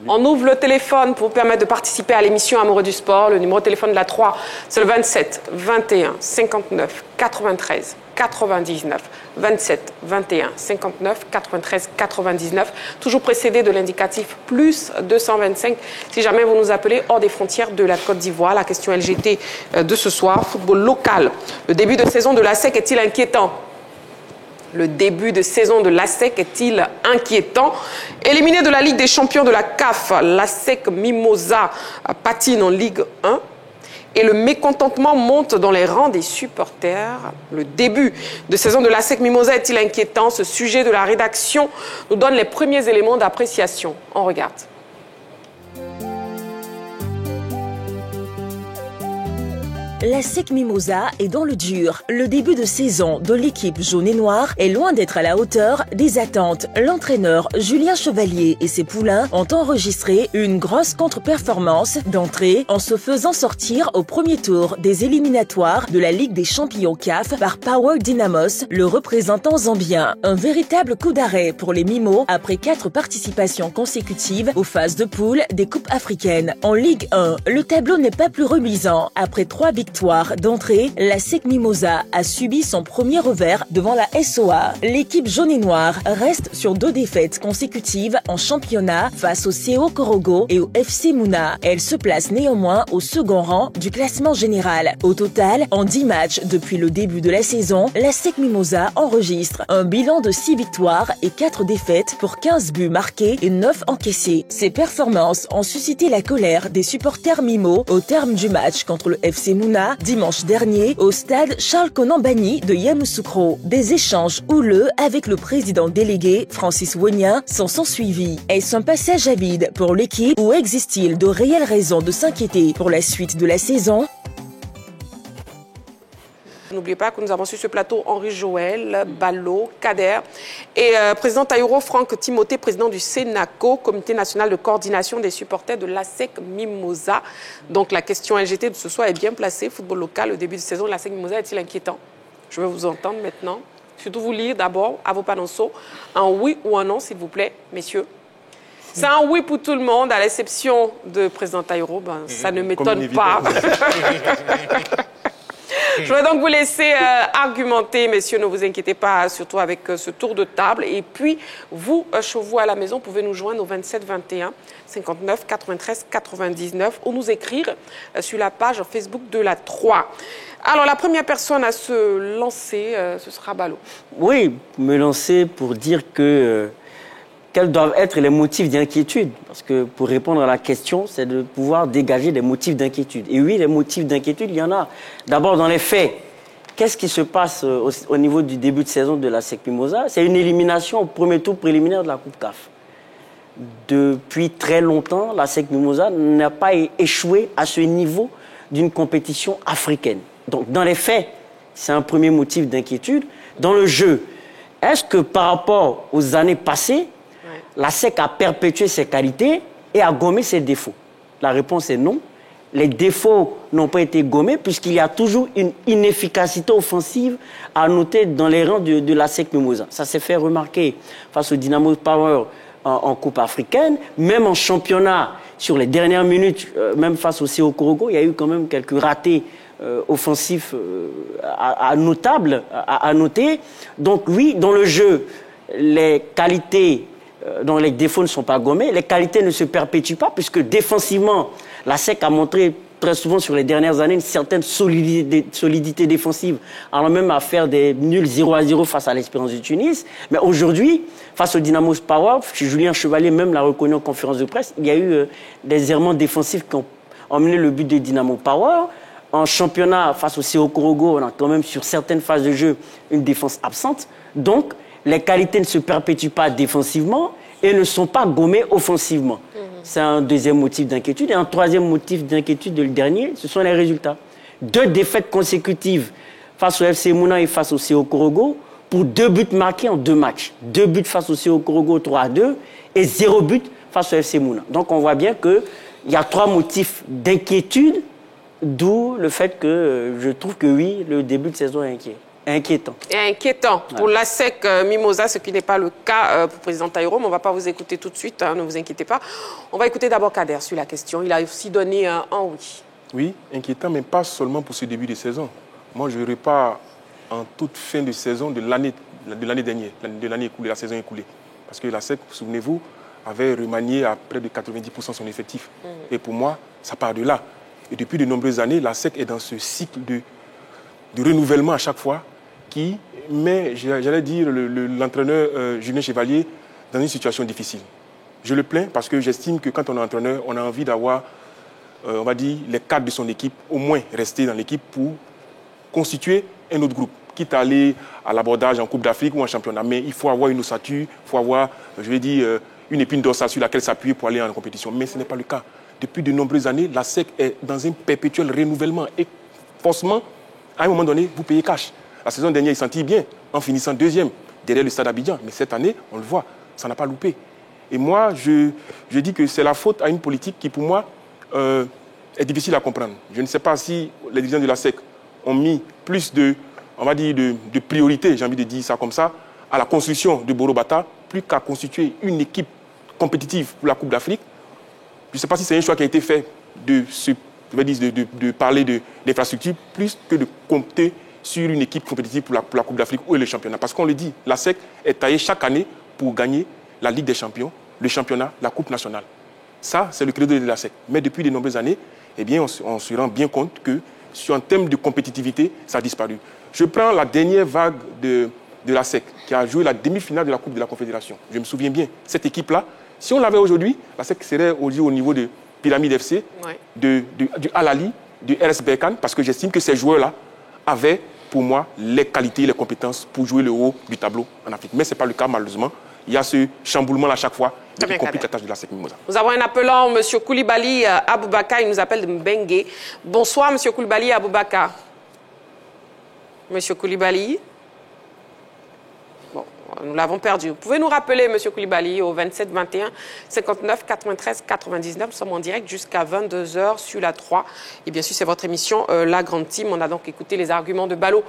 On ouvre le téléphone pour vous permettre de participer à l'émission Amoureux du sport. Le numéro de téléphone de la 3, c'est le 27 21 59 93 99. 27 21 59 93 99. Toujours précédé de l'indicatif plus 225. Si jamais vous nous appelez hors des frontières de la Côte d'Ivoire, la question LGT de ce soir, football local. Le début de saison de l'ASEC est-il inquiétant ? Le début de saison de l'ASEC est-il inquiétant? Éliminé de la Ligue des champions de la CAF, l'ASEC Mimosa patine en Ligue 1. Et le mécontentement monte dans les rangs des supporters. Le début de saison de l'ASEC Mimosa est-il inquiétant? Ce sujet de la rédaction nous donne les premiers éléments d'appréciation. On regarde. L'ASEC Mimosa est dans le dur. Le début de saison de l'équipe jaune et noire est loin d'être à la hauteur des attentes. L'entraîneur Julien Chevalier et ses poulains ont enregistré une grosse contre-performance d'entrée en se faisant sortir au premier tour des éliminatoires de la Ligue des champions CAF par Power Dynamos, le représentant zambien. Un véritable coup d'arrêt pour les Mimos après 4 participations consécutives aux phases de poule des Coupes africaines. En Ligue 1, le tableau n'est pas plus reluisant. Après 3 victoires d'entrée, l'ASEC Mimosa a subi son premier revers devant la SOA. L'équipe jaune et noire reste sur 2 défaites consécutives en championnat face au CO Korogo et au FC Mouna. Elle se place néanmoins au second rang du classement général. Au total, en 10 matchs depuis le début de la saison, l'ASEC Mimosa enregistre un bilan de 6 victoires et 4 défaites pour 15 buts marqués et 9 encaissés. Ces performances ont suscité la colère des supporters Mimo au terme du match contre le FC Mouna dimanche dernier au stade Charles-Konan Banny de Yamoussoukro. Des échanges houleux avec le président délégué Francis Wonien s'en sont suivis. Est-ce un passage à vide pour l'équipe ou existe-t-il de réelles raisons de s'inquiéter pour la suite de la saison? N'oubliez pas que nous avons sur ce plateau Henri Joël, Ballot, Kader et président Taïro Franck Timothée, président du CENACO, Comité national de coordination des supporters de l'ASEC Mimosa. Donc la question LGT de ce soir est bien placée. Football local, le début de saison de l'ASEC Mimosa est-il inquiétant? Je vais vous entendre maintenant. Surtout vous lire d'abord à vos panonceaux un oui ou un non, s'il vous plaît, messieurs. C'est un oui pour tout le monde, à l'exception de président Taïro. Ça ne m'étonne pas. Je vais donc vous laisser argumenter, messieurs, ne vous inquiétez pas, surtout avec ce tour de table. Et puis, vous, chez vous à la maison, pouvez nous joindre au 27 21 59 93 99 ou nous écrire sur la page Facebook de la 3. Alors, la première personne à se lancer, ce sera Ballot. Oui, me lancer pour dire que... quels doivent être les motifs d'inquiétude? Parce que pour répondre à la question, c'est de pouvoir dégager des motifs d'inquiétude. Et oui, les motifs d'inquiétude, il y en a. D'abord, dans les faits, qu'est-ce qui se passe au niveau du début de saison de l'ASEC Mimosa? C'est une élimination au premier tour préliminaire de la Coupe CAF. Depuis très longtemps, l'ASEC Mimosa n'a pas échoué à ce niveau d'une compétition africaine. Donc, dans les faits, c'est un premier motif d'inquiétude. Dans le jeu, est-ce que par rapport aux années passées, l'ASEC a perpétué ses qualités et a gommé ses défauts? La réponse est non. Les défauts n'ont pas été gommés puisqu'il y a toujours une inefficacité offensive à noter dans les rangs de l'ASEC Mimosa. Ça s'est fait remarquer face au Dynamo Power en Coupe africaine, même en championnat, sur les dernières minutes, même face au CO Korogo, il y a eu quand même quelques ratés offensifs notables à noter. Donc oui, dans le jeu, les qualités dont les défauts ne sont pas gommés, les qualités ne se perpétuent pas, puisque défensivement, la SEC a montré très souvent sur les dernières années une certaine solidité défensive, allant même à faire des nuls 0-0 face à l'Espérance de Tunis. Mais aujourd'hui, face au Dynamo Power, Julien Chevalier même l'a reconnu en conférence de presse, il y a eu des errements défensifs qui ont emmené le but de Dynamo Power. En championnat, face au CO Korogo, on a quand même sur certaines phases de jeu une défense absente. Donc, les qualités ne se perpétuent pas défensivement et ne sont pas gommées offensivement. C'est un deuxième motif d'inquiétude. Et un troisième motif d'inquiétude, le dernier, ce sont les résultats. 2 défaites consécutives face au FC Mouna et face au CO Korogo pour 2 buts marqués en 2 matchs. 2 buts face au CO Korogo, 3-2, et 0 but face au FC Mouna. Donc on voit bien qu'il y a 3 motifs d'inquiétude, d'où le fait que je trouve que oui, le début de saison est inquiétant. Et inquiétant pour l'ASEC Mimosa, ce qui n'est pas le cas pour le président Taïro, mais on ne va pas vous écouter tout de suite, ne vous inquiétez pas. On va écouter d'abord Kader sur la question. Il a aussi donné un oui. Oui, inquiétant, mais pas seulement pour ce début de saison. Moi, je repars en toute fin de saison de l'année dernière, de l'année écoulée, la saison écoulée. Parce que l'ASEC, souvenez-vous, avait remanié à près de 90% son effectif. Et pour moi, ça part de là. Et depuis de nombreuses années, l'ASEC est dans ce cycle de renouvellement à chaque fois qui met, j'allais dire, l'entraîneur Julien Chevalier dans une situation difficile. Je le plains parce que j'estime que quand on est entraîneur, on a envie d'avoir, on va dire, les cadres de son équipe, au moins rester dans l'équipe pour constituer un autre groupe, quitte à aller à l'abordage en Coupe d'Afrique ou en championnat. Mais il faut avoir une ossature, il faut avoir, je vais dire, une épine dorsale sur laquelle s'appuyer pour aller en compétition. Mais ce n'est pas le cas. Depuis de nombreuses années, l'ASEC est dans un perpétuel renouvellement. Et forcément, à un moment donné, vous payez cash. La saison dernière, il sentit bien en finissant 2e derrière le Stade Abidjan. Mais cette année, on le voit, ça n'a pas loupé. Et moi, je dis que c'est la faute à une politique qui, pour moi, est difficile à comprendre. Je ne sais pas si les dirigeants de l'ASEC ont mis plus de priorité, j'ai envie de dire ça comme ça, à la construction de Borobata, plus qu'à constituer une équipe compétitive pour la Coupe d'Afrique. Je ne sais pas si c'est un choix qui a été fait de parler d'infrastructure plus que de compter sur une équipe compétitive pour la Coupe d'Afrique ou le championnat. Parce qu'on le dit, l'ASEC est taillée chaque année pour gagner la Ligue des Champions, le championnat, la Coupe nationale. Ça, c'est le credo de l'ASEC. Mais depuis de nombreuses années, eh bien, on se rend bien compte que, en termes de compétitivité, ça a disparu. Je prends la dernière vague de l'ASEC, qui a joué la demi-finale de la Coupe de la Confédération. Je me souviens bien, cette équipe-là, si on l'avait aujourd'hui, l'ASEC serait au niveau de Pyramide FC, du Al-Ali, du RS Berkane, parce que j'estime que ces joueurs-là avaient, pour moi, les qualités, les compétences pour jouer le haut du tableau en Afrique. Mais ce n'est pas le cas, malheureusement. Il y a ce chamboulement à chaque fois qui complique la tâche de l'ASEC Mimosa. Nous avons un appelant, M. Koulibaly Aboubaka, il nous appelle de Mbengue. Bonsoir, M. Koulibaly Aboubaka. M. Koulibaly. Bon, nous l'avons perdu. Vous pouvez nous rappeler, M. Koulibaly, au 27 21 59 93 99. Nous sommes en direct jusqu'à 22h sur la 3. Et bien sûr, c'est votre émission La Grande Team. On a donc écouté les arguments de Ballot,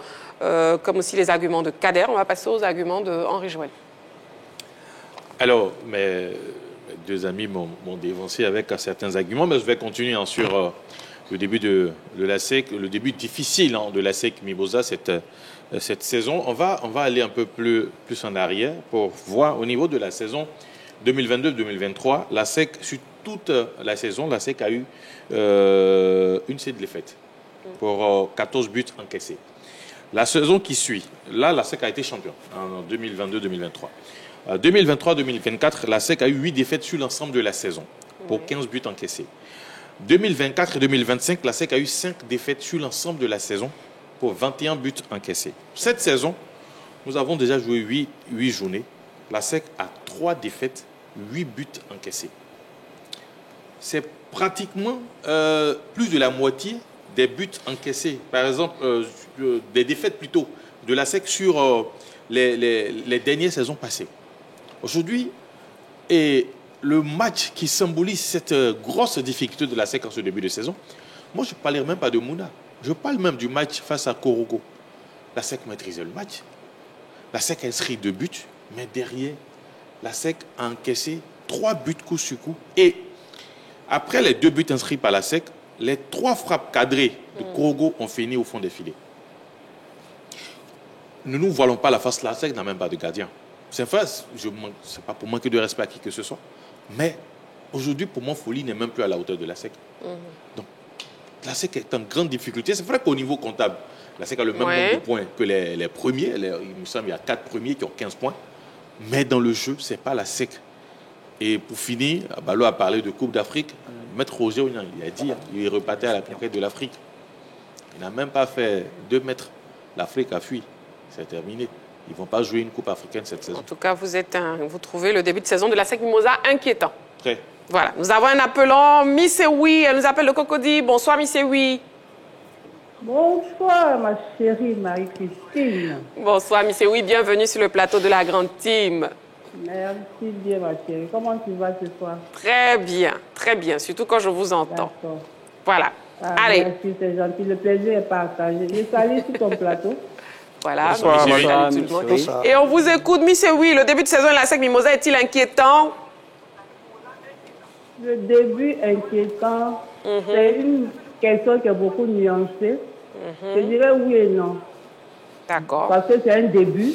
comme aussi les arguments de Kader. On va passer aux arguments de Henri Joël. Alors, mes 2 amis m'ont dévancé avec certains arguments, mais je vais continuer sur le début de l'ASEC, le début difficile de l'ASEC Mimosa cette saison. On va aller un peu plus en arrière pour voir au niveau de la saison 2022-2023, l'ASEC, sur toute la saison, l'ASEC a eu une seule défaite pour 14 buts encaissés. La saison qui suit, là, l'ASEC a été champion en 2022-2023. 2023-2024, l'ASEC a eu 8 défaites sur l'ensemble de la saison pour 15 buts encaissés. 2024 et 2025, l'ASEC a eu 5 défaites sur l'ensemble de la saison pour 21 buts encaissés. Cette saison, nous avons déjà joué 8 journées. L'ASEC a 3 défaites, 8 buts encaissés. C'est pratiquement plus de la moitié des buts encaissés. Par exemple, des défaites plutôt de l'ASEC sur les dernières saisons passées. Aujourd'hui, et le match qui symbolise cette grosse difficulté de l'ASEC en ce début de saison, moi je ne parlerai même pas de Mouna. Je parle même du match face à Korogo. L'ASEC maîtrisait le match. L'ASEC a inscrit 2 buts, mais derrière, la SEC a encaissé 3 buts coup sur coup. Et après les 2 buts inscrits par la SEC, les 3 frappes cadrées de Korogo ont fini au fond des filets. Ne nous voilons pas la face, la SEC n'a même pas de gardien. C'est vrai, ce n'est pas pour manquer de respect à qui que ce soit. Mais aujourd'hui, pour moi, Folly n'est même plus à la hauteur de la SEC. Donc, la SEC est en grande difficulté. C'est vrai qu'au niveau comptable, la SEC a le même nombre de points que les premiers. Il me semble qu'il y a 4 premiers qui ont 15 points. Mais dans le jeu, ce n'est pas la SEC. Et pour finir, Balo a parlé de Coupe d'Afrique. Maître Roger, il a dit, il est reparti à la conquête de l'Afrique. Il n'a même pas fait 2 mètres. L'Afrique a fui. C'est terminé. Ils ne vont pas jouer une Coupe africaine cette saison. En tout cas, vous trouvez le début de saison de la SEC Mimosa inquiétant. Très. Voilà. Nous avons un appelant, Missewi. Elle nous appelle le Cocody. Bonsoir, Missewi. Bonsoir, ma chérie Marie-Christine. Bonsoir, Missewi. Bienvenue sur le plateau de la grande team. Merci bien, ma chérie. Comment tu vas ce soir? Très bien. Surtout quand je vous entends. D'accord. Voilà. Ah, allez. Merci, c'est gentil. Le plaisir est partagé. Je salue sur ton plateau. Voilà. Bonsoir, bonsoir. Et on vous écoute, Missewi. Le début de saison de la SEC Mimosa est-il inquiétant? Le début inquiétant, c'est une question qui est beaucoup nuancée. Je dirais oui et non. D'accord. Parce que c'est un début.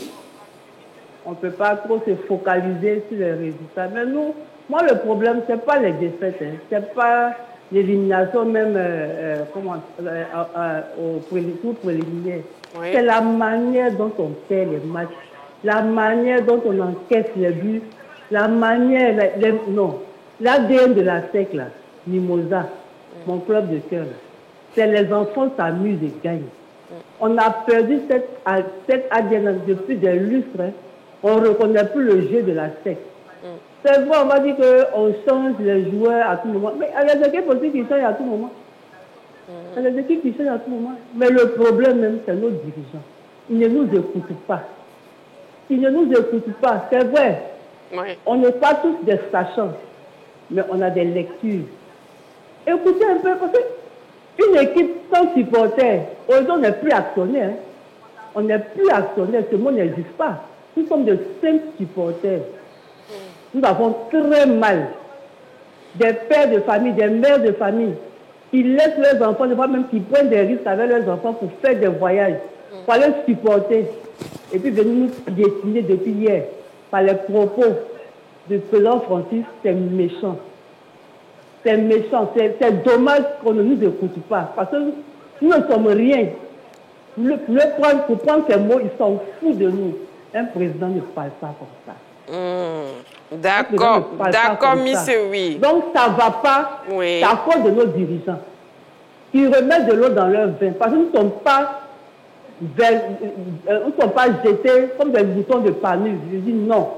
On ne peut pas trop se focaliser sur les résultats. Mais nous, moi, le problème, ce n'est pas les défaites. Ce n'est pas l'élimination même au tour préliminaire. Oui. C'est la manière dont on fait les matchs, la manière dont on encaisse les buts, la manière... l'ADN de la SEC, là, Mimosa, mon club de cœur, c'est les enfants s'amusent et gagnent. On a perdu cette ADN depuis des lustres. On ne reconnaît plus le jeu de la SEC. C'est vrai, on va dire qu'on change les joueurs à tout moment. Mais il y a des équipes aussi qui changent à tout moment. Il y a des équipes qui changent à tout moment. Mais le problème même, c'est nos dirigeants. Ils ne nous écoutent pas. Ils ne nous écoutent pas. C'est vrai. Oui. On n'est pas tous des sachants. Mais on a des lectures. Écoutez un peu, parce qu'une équipe sans supporter, aujourd'hui on n'est plus actionnaire. On n'est plus actionnaire, ce mot n'existe pas. Nous sommes de simples supporters. Nous avons très mal. Des pères de famille, des mères de famille, qui laissent leurs enfants, des fois même qui prennent des risques avec leurs enfants pour faire des voyages, pour aller supporter. Et puis venir nous dessiner depuis hier par les propos du président Francis, c'est méchant. C'est méchant. C'est dommage qu'on ne nous écoute pas. Parce que nous ne sommes rien. Pour prendre ces mots, ils sont fous de nous. Un président ne parle pas comme ça. D'accord, Missewi. Donc ça ne va pas. Oui. C'est à cause de nos dirigeants qui remettent de l'eau dans leur vin. Parce que nous ne sommes pas jetés comme des boutons de panure. Je dis non.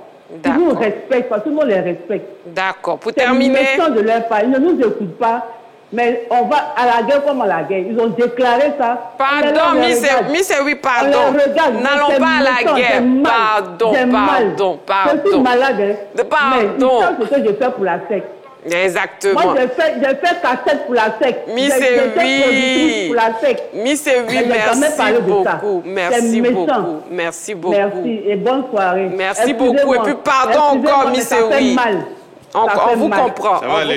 Ils nous respectent parce que nous les respectons. D'accord. Pour terminer. C'est de leur part. Ils ne nous écoutent pas. Mais on va à la guerre comme à la guerre. Ils ont déclaré ça. Pardon, Missewi, pardon. N'allons pas à la guerre. Pardon. Je suis malade. Pardon. Mais c'est ce que je fais pour la SEC. Exactement. Moi, j'ai fait cassette pour la SEC. Missewi, merci beaucoup. Merci beaucoup. Merci et bonne soirée. Merci beaucoup. Et puis pardon encore, Missewi. On vous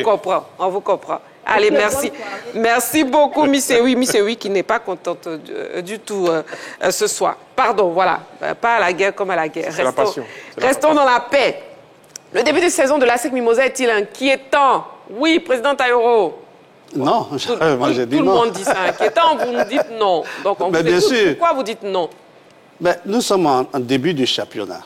comprend. On vous comprend. Allez, merci. Merci beaucoup, Missewi. Missewi qui n'est pas contente du tout ce soir. Pardon, voilà. Pas à la guerre comme à la guerre. Restons dans la paix. Le début de saison de la SEC Mimosa est-il inquiétant? Oui, président Taïro. Non, moi j'ai dit non. Tout le monde dit ça inquiétant, vous nous dites non. Donc on vous écoute. Pourquoi vous dites non? Nous sommes en début du championnat.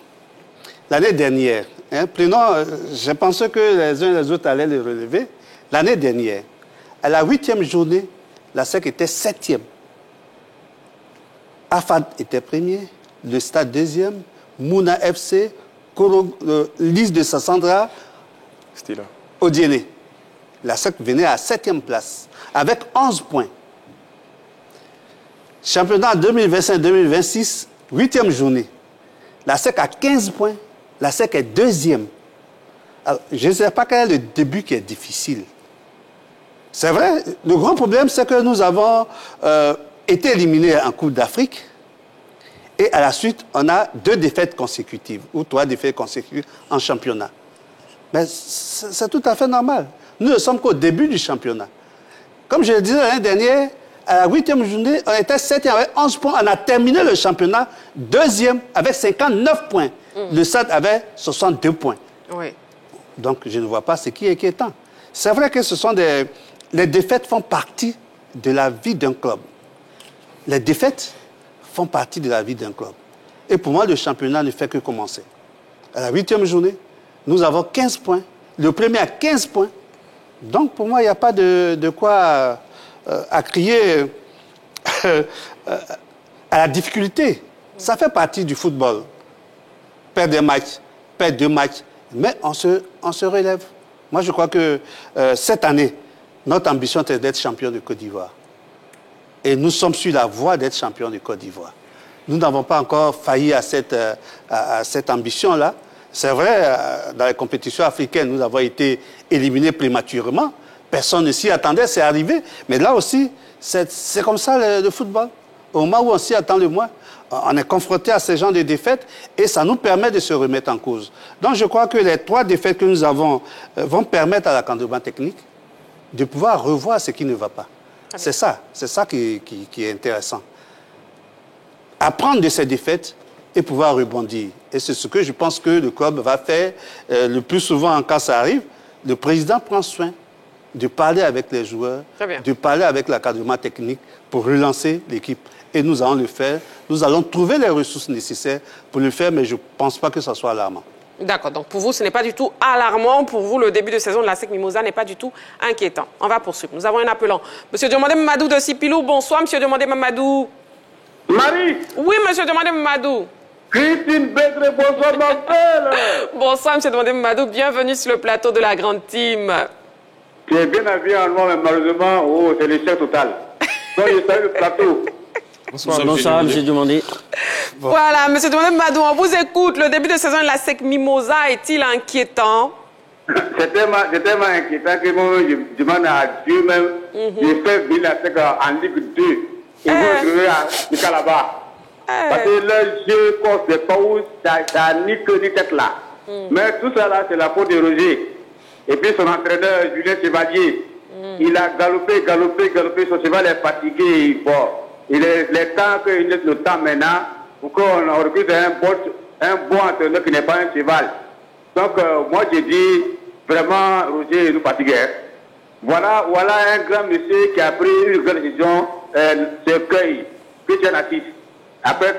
L'année dernière, je pensais que les uns et les autres allaient les relever. L'année dernière, à la 8e journée, la SEC était 7e. AFAD était premier, le Stade 2e, Mouna FC, Lys de Sassandra, Odiéné. La SEC venait à 7e place, avec 11 points. Championnat 2025-2026, 8e journée. La SEC a 15 points, la SEC est 2e. Alors, je ne sais pas quel est le début qui est difficile. C'est vrai, le grand problème, c'est que nous avons été éliminés en Coupe d'Afrique. Et à la suite, on a 2 défaites consécutives, ou 3 défaites consécutives en championnat. Mais c'est tout à fait normal. Nous ne sommes qu'au début du championnat. Comme je le disais l'année dernière, à la 8e journée, on était 7e avec 11 points. On a terminé le championnat 2e avec 59 points. Le SAD avait 62 points. Oui. Donc, je ne vois pas ce qui est inquiétant. C'est vrai que les défaites font partie de la vie d'un club. Les défaites font partie de la vie d'un club. Et pour moi, le championnat ne fait que commencer. À la 8e journée, nous avons 15 points. Le premier a 15 points. Donc, pour moi, il n'y a pas de quoi à crier à la difficulté. Ça fait partie du football. Perdre des matchs, perdre 2 matchs, mais on se relève. Moi, je crois que cette année, notre ambition est d'être champion de Côte d'Ivoire. Et nous sommes sur la voie d'être champion de Côte d'Ivoire. Nous n'avons pas encore failli à cette ambition-là. C'est vrai, dans les compétitions africaines, nous avons été éliminés prématurément. Personne ne s'y attendait, c'est arrivé. Mais là aussi, c'est comme ça le football. Au moment où on s'y attend le moins, on est confronté à ces genres de défaites et ça nous permet de se remettre en cause. Donc je crois que les 3 défaites que nous avons vont permettre à la Candoban technique de pouvoir revoir ce qui ne va pas. C'est ça qui est intéressant. Apprendre de ces défaites et pouvoir rebondir. Et c'est ce que je pense que le club va faire le plus souvent quand ça arrive. Le président prend soin de parler avec les joueurs, de parler avec l'encadrement technique pour relancer l'équipe. Et nous allons le faire. Nous allons trouver les ressources nécessaires pour le faire, mais je ne pense pas que ça soit alarmant. D'accord, donc pour vous, ce n'est pas du tout alarmant. Pour vous, le début de saison de la SEC Mimosa n'est pas du tout inquiétant. On va poursuivre. Nous avons un appelant. Monsieur Diomandé Mamadou de Sipilou. Bonsoir, monsieur Diomandé Mamadou. Marie. Oui, monsieur Diomandé Mamadou. Christine Bédré, bonsoir, ma belle. Bonsoir, monsieur Diomandé Mamadou. Bienvenue sur le plateau de la grande team. Tu es bien habillé en noir, mais malheureusement, c'est l'échec total. Donc, je salue le plateau. Bonsoir, monsieur Diomandé. Voilà, monsieur Diomandé Mamadou, on vous écoute. Le début de saison de la SEC Mimosa est-il inquiétant? C'est tellement inquiétant que moi, je demande à Dieu même de faire venir la SEC en Ligue 2. Ils vont trouver à Calaba. Parce que leur jeu, quand c'est pas où, ça ni queue ni tête là. Mais tout ça là, c'est la faute de Roger. Et puis son entraîneur, Julien Chevalier, il a galopé, son cheval est fatigué. Bon, il est temps qu'il laisse le temps maintenant pour qu'on recrute un bon entraîneur qui n'est pas un cheval. Donc, moi, j'ai dit, vraiment, Roger nous fatiguait. Voilà un grand monsieur qui a pris une grande décision, c'est Cueil, Christian Assis. Après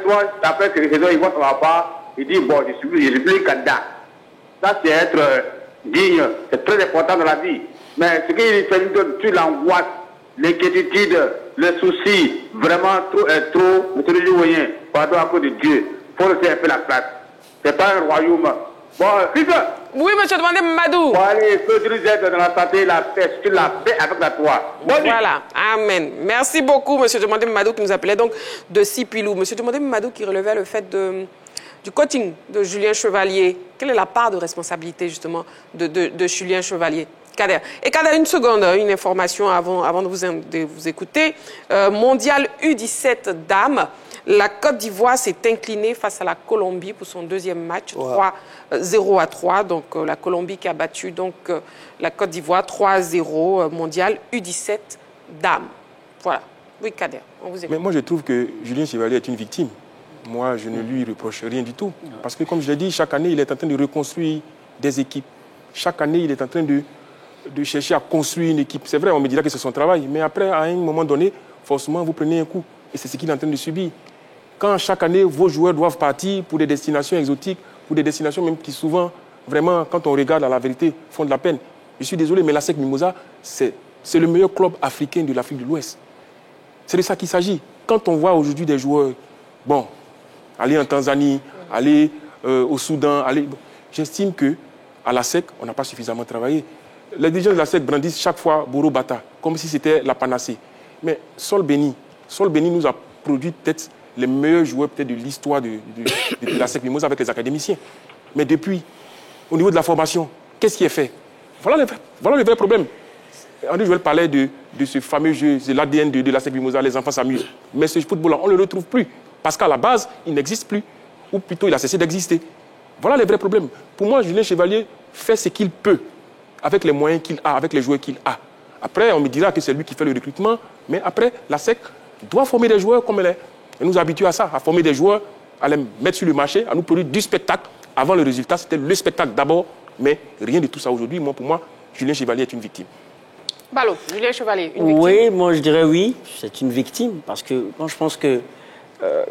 quelques saisons, il voit que ça ne va pas. Il dit, bon, je suis plus candidat. Ça, c'est être digne. C'est très important dans la vie. Mais ce qu'il fait, tu l'angoisse, l'inquiétude, le souci, vraiment trop, monsieur le Jouvoyen, pardon à cause de Dieu. Il faut laisser un peu la place. Ce n'est pas un royaume. Bon, Christophe. Oui, monsieur Diomandé Mamadou. Bon, allez, que Dieu nous aide dans la santé, la paix, tu la paix avec la toi. Voilà, amen. Merci beaucoup, monsieur Diomandé Mamadou, qui nous appelait donc de Sipilou. Monsieur Diomandé Mamadou qui relevait le fait du coaching de Julien Chevalier. Quelle est la part de responsabilité, justement, de Julien Chevalier? Kader. Et Kader, une seconde, une information avant de vous écouter. Mondial U17 dames. La Côte d'Ivoire s'est inclinée face à la Colombie pour son deuxième match, 3-0-3. Donc la Colombie qui a battu donc, la Côte d'Ivoire 3-0, mondial U17 dames. Voilà. Oui, Kader, on vous écoute. Mais moi, je trouve que Julien Chevalier est une victime. Moi, je ne lui reproche rien du tout. Parce que, comme je l'ai dit, chaque année, il est en train de reconstruire des équipes. Chaque année, il est en train de chercher à construire une équipe. C'est vrai, on me dira que c'est son travail. Mais après, à un moment donné, forcément, vous prenez un coup. Et c'est ce qu'il est en train de subir. Quand chaque année, vos joueurs doivent partir pour des destinations exotiques, pour des destinations même qui souvent, vraiment, quand on regarde à la vérité, font de la peine. Je suis désolé, mais la SEC Mimosa, c'est le meilleur club africain de l'Afrique de l'Ouest. C'est de ça qu'il s'agit. Quand on voit aujourd'hui des joueurs, bon, aller en Tanzanie, aller au Soudan, j'estime qu'à la SEC, on n'a pas suffisamment travaillé. Les dirigeants de la SEC brandissent chaque fois Boro Bata, comme si c'était la panacée. Mais Sol Béni nous a produit peut-être les meilleurs joueurs peut-être de l'histoire de la SEC Mimosa avec les académiciens. Mais depuis, au niveau de la formation, qu'est-ce qui est fait? Voilà le vrai problème. André Joël parlait de ce fameux jeu, c'est l'ADN de la SEC Mimosa, les enfants s'amusent. Mais ce football-là, on ne le retrouve plus. Parce qu'à la base, il n'existe plus. Ou plutôt, il a cessé d'exister. Voilà les vrais problèmes. Pour moi, Julien Chevalier fait ce qu'il peut, avec les moyens qu'il a, avec les joueurs qu'il a. Après, on me dira que c'est lui qui fait le recrutement, mais après, la SEC doit former des joueurs comme elle est. Elle nous habitue à ça, à former des joueurs, à les mettre sur le marché, à nous produire du spectacle. Avant le résultat, c'était le spectacle d'abord, mais rien de tout ça aujourd'hui. Pour moi, Julien Chevalier est une victime. Ballot, Julien Chevalier, une victime? Oui, moi je dirais oui, c'est une victime, parce que moi je pense que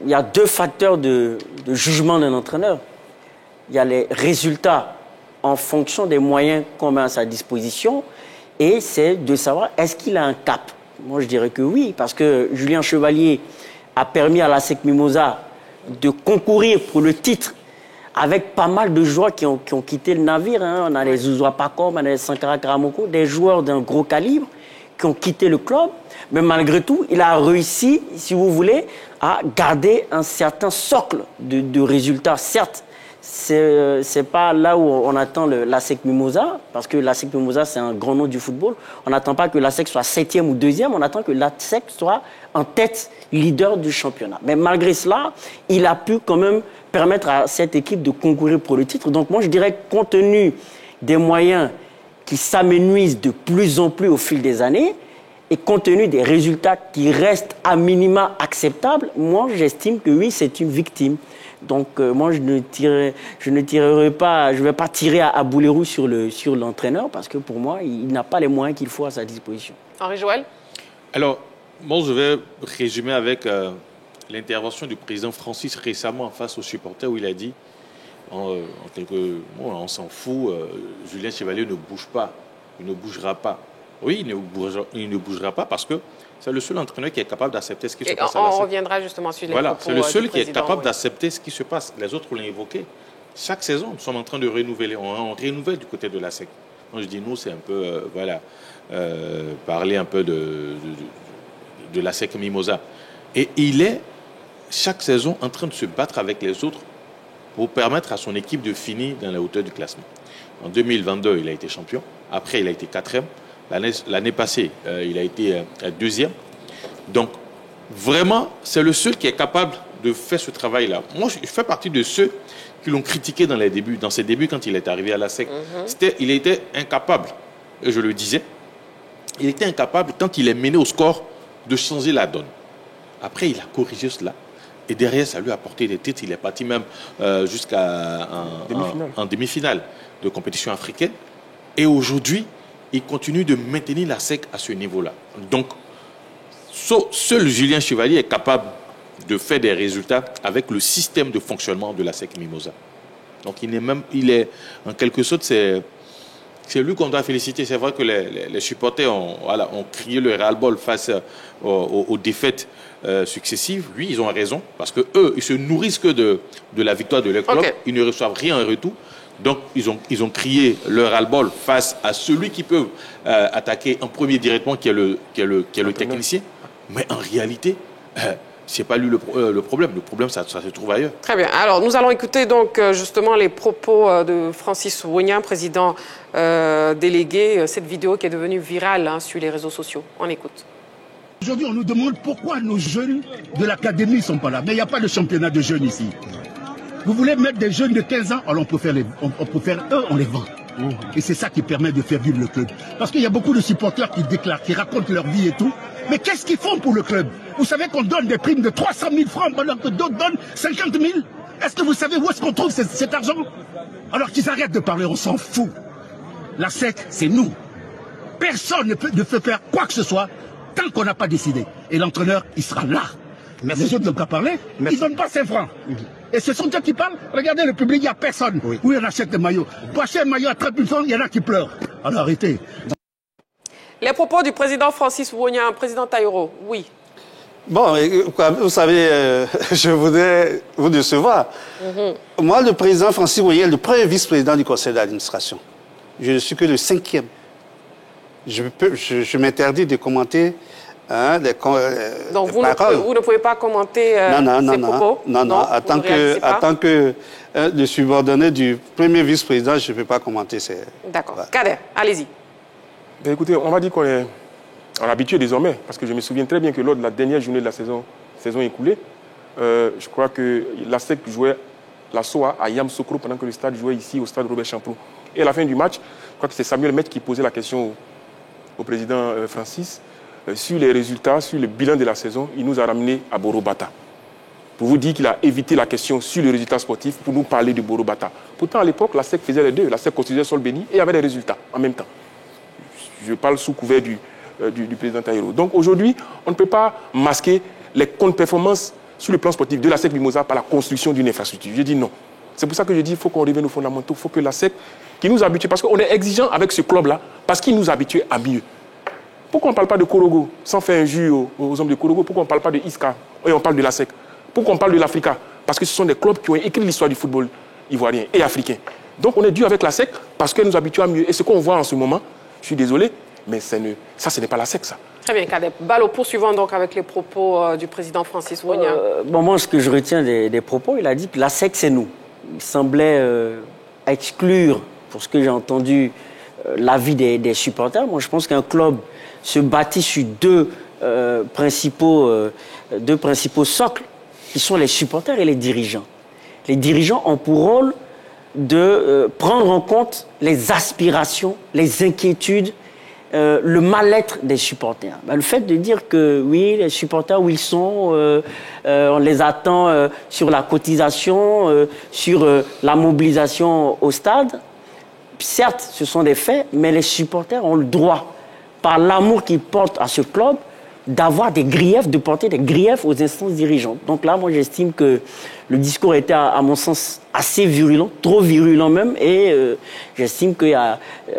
il y a deux facteurs de jugement d'un entraîneur. Il y a les résultats en fonction des moyens qu'on met à sa disposition, et c'est de savoir est-ce qu'il a un cap. Moi je dirais que oui, parce que Julien Chevalier a permis à l'ASEC Mimosa de concourir pour le titre avec pas mal de joueurs qui ont quitté le navire. On a les Zouzoua Pakom, on a les Sankara Karamoko, des joueurs d'un gros calibre qui ont quitté le club. Mais malgré tout, il a réussi, si vous voulez, à garder un certain socle de résultats. Certes, c'est pas là où on attend l'ASEC Mimosa, parce que l'ASEC Mimosa, c'est un grand nom du football. On n'attend pas que l'ASEC soit 7e ou 2e, on attend que l'ASEC soit en tête leader du championnat. Mais malgré cela, il a pu quand même permettre à cette équipe de concourir pour le titre. Donc moi, je dirais que compte tenu des moyens qui s'amenuisent de plus en plus au fil des années, et compte tenu des résultats qui restent à minima acceptables, moi, j'estime que oui, c'est une victime. Donc moi, je ne vais pas tirer à boulet rouge sur l'entraîneur, parce que pour moi, il n'a pas les moyens qu'il faut à sa disposition. Henri-Joël? Alors, moi, je vais résumer avec l'intervention du président Francis récemment face aux supporters, où il a dit, en quelques mots, on s'en fout, Julien Chevalier ne bouge pas, il ne bougera pas. Oui, il ne bougera pas parce que c'est le seul entraîneur qui est capable d'accepter ce qui se passe à la SEC. On reviendra justement sur les Voilà, propos c'est le seul qui est capable oui. d'accepter ce qui se passe. Les autres l'ont évoqué. Chaque saison, nous sommes en train de renouveler. On renouvelle du côté de la SEC. Moi, je dis nous, c'est un peu, parler un peu de la SEC Mimosa. Et il est, chaque saison, en train de se battre avec les autres pour permettre à son équipe de finir dans la hauteur du classement. En 2022, il a été champion. Après, il a été 4e. L'année passée, il a été 2e. Donc, vraiment, c'est le seul qui est capable de faire ce travail-là. Moi, je fais partie de ceux qui l'ont critiqué dans ses débuts quand il est arrivé à la SEC. Il était incapable, et je le disais, il était incapable, quand il est mené au score, de changer la donne. Après, il a corrigé cela. Et derrière, ça lui a apporté des titres. Il est parti même jusqu'à en demi-finale de compétition africaine. Et aujourd'hui, il continue de maintenir la SEC à ce niveau-là. Donc, seul Julien Chevalier est capable de faire des résultats avec le système de fonctionnement de la SEC Mimosa. Donc, il est en quelque sorte, c'est lui qu'on doit féliciter. C'est vrai que les supporters ont crié le ras-le-bol face aux défaites successives. Lui, ils ont raison, parce que eux, ils se nourrissent que de la victoire de leur club. Okay. Ils ne reçoivent rien en retour. Donc, ils ont crié leur ras-le-bol face à celui qui peut attaquer en premier directement, qui est le technicien. Mais en réalité, ce n'est pas lui le problème. Le problème, ça se trouve ailleurs. Très bien. Alors, nous allons écouter donc justement les propos de Francis Ouognan, président délégué. Cette vidéo qui est devenue virale sur les réseaux sociaux. On écoute. Aujourd'hui, on nous demande pourquoi nos jeunes de l'académie ne sont pas là. Mais il n'y a pas de championnat de jeunes ici. Vous voulez mettre des jeunes de 15 ans, alors on les vend. Et c'est ça qui permet de faire vivre le club. Parce qu'il y a beaucoup de supporters qui déclarent, qui racontent leur vie et tout. Mais qu'est-ce qu'ils font pour le club? Vous savez qu'on donne des primes de 300 000 francs pendant que d'autres donnent 50 000. Est-ce que vous savez où est-ce qu'on trouve cet argent? Alors qu'ils arrêtent de parler, on s'en fout. La SEC, c'est nous. Personne ne peut faire quoi que ce soit tant qu'on n'a pas décidé. Et l'entraîneur, il sera là. Mais les autres n'ont qu'à parler, ils ne donnent pas 5 francs. Et ce sont eux qui parlent. Regardez le public, il n'y a personne. Oui, on achète des maillots. Pour acheter un maillot à 30 000 francs, il y en a qui pleurent. Alors arrêtez. Les propos du président Francis Ouognan, président Taïro, oui. Bon, vous savez, je voudrais vous décevoir. Moi, le président Francis Ouognan est le premier vice-président du conseil d'administration. Je ne suis que le 5e. Je m'interdis de commenter donc vous ne pouvez pas commenter ces propos? Non. En tant que le subordonné du premier vice-président, je ne peux pas commenter ces... D'accord. Voilà. Kader, allez-y. Ben écoutez, on va dire qu'on est habitué désormais, parce que je me souviens très bien que lors de la dernière journée de la saison écoulée, je crois que l'ASEC jouait la SOA à Yamoussoukro pendant que le stade jouait ici au stade Robert Champrou. Et à la fin du match, je crois que c'est Samuel Maître qui posait la question au président Francis sur les résultats, sur le bilan de la saison. Il nous a ramené à Boro-Bata. Pour vous dire qu'il a évité la question sur le résultat sportif pour nous parler de Boro-Bata. Pourtant, à l'époque, la SEC faisait les deux. La SEC construisait sol béni et avait les résultats en même temps. Je parle sous couvert du président Taïro. Donc aujourd'hui, on ne peut pas masquer les contre-performances sur le plan sportif de la SEC Mimosa par la construction d'une infrastructure. Je dis non. C'est pour ça que je dis qu'il faut qu'on revienne aux fondamentaux. Il faut que la SEC, qui nous habitue, parce qu'on est exigeant avec ce club-là, parce qu'il nous habitue à mieux. Pourquoi on ne parle pas de Korogo, sans faire injure aux hommes de Korogo? Pourquoi on ne parle pas de Iska et on parle de la SEC? Pourquoi on parle de l'Africa? Parce que ce sont des clubs qui ont écrit l'histoire du football ivoirien et africain. Donc on est dû avec la SEC parce qu'elle nous habitue à mieux. Et ce qu'on voit en ce moment, je suis désolé, mais ça, ce n'est pas la SEC, ça. Très bien, Kadeb. Balle, poursuivant donc avec les propos du président Francis Ouagna. Moi, ce que je retiens des propos, il a dit que la SEC, c'est nous. Il semblait exclure, pour ce que j'ai entendu, l'avis des supporters. Moi, je pense qu'un club se bâtit sur deux principaux socles, qui sont les supporters et les dirigeants. Les dirigeants ont pour rôle de prendre en compte les aspirations, les inquiétudes, le mal-être des supporters. Le fait de dire que oui, les supporters où ils sont, on les attend sur la cotisation, sur la mobilisation au stade, certes, ce sont des faits, mais les supporters ont le droit, par l'amour qu'ils portent à ce club, d'avoir des griefs, de porter des griefs aux instances dirigeantes. Donc là, moi, j'estime que le discours était, à mon sens, assez virulent, trop virulent même, et j'estime que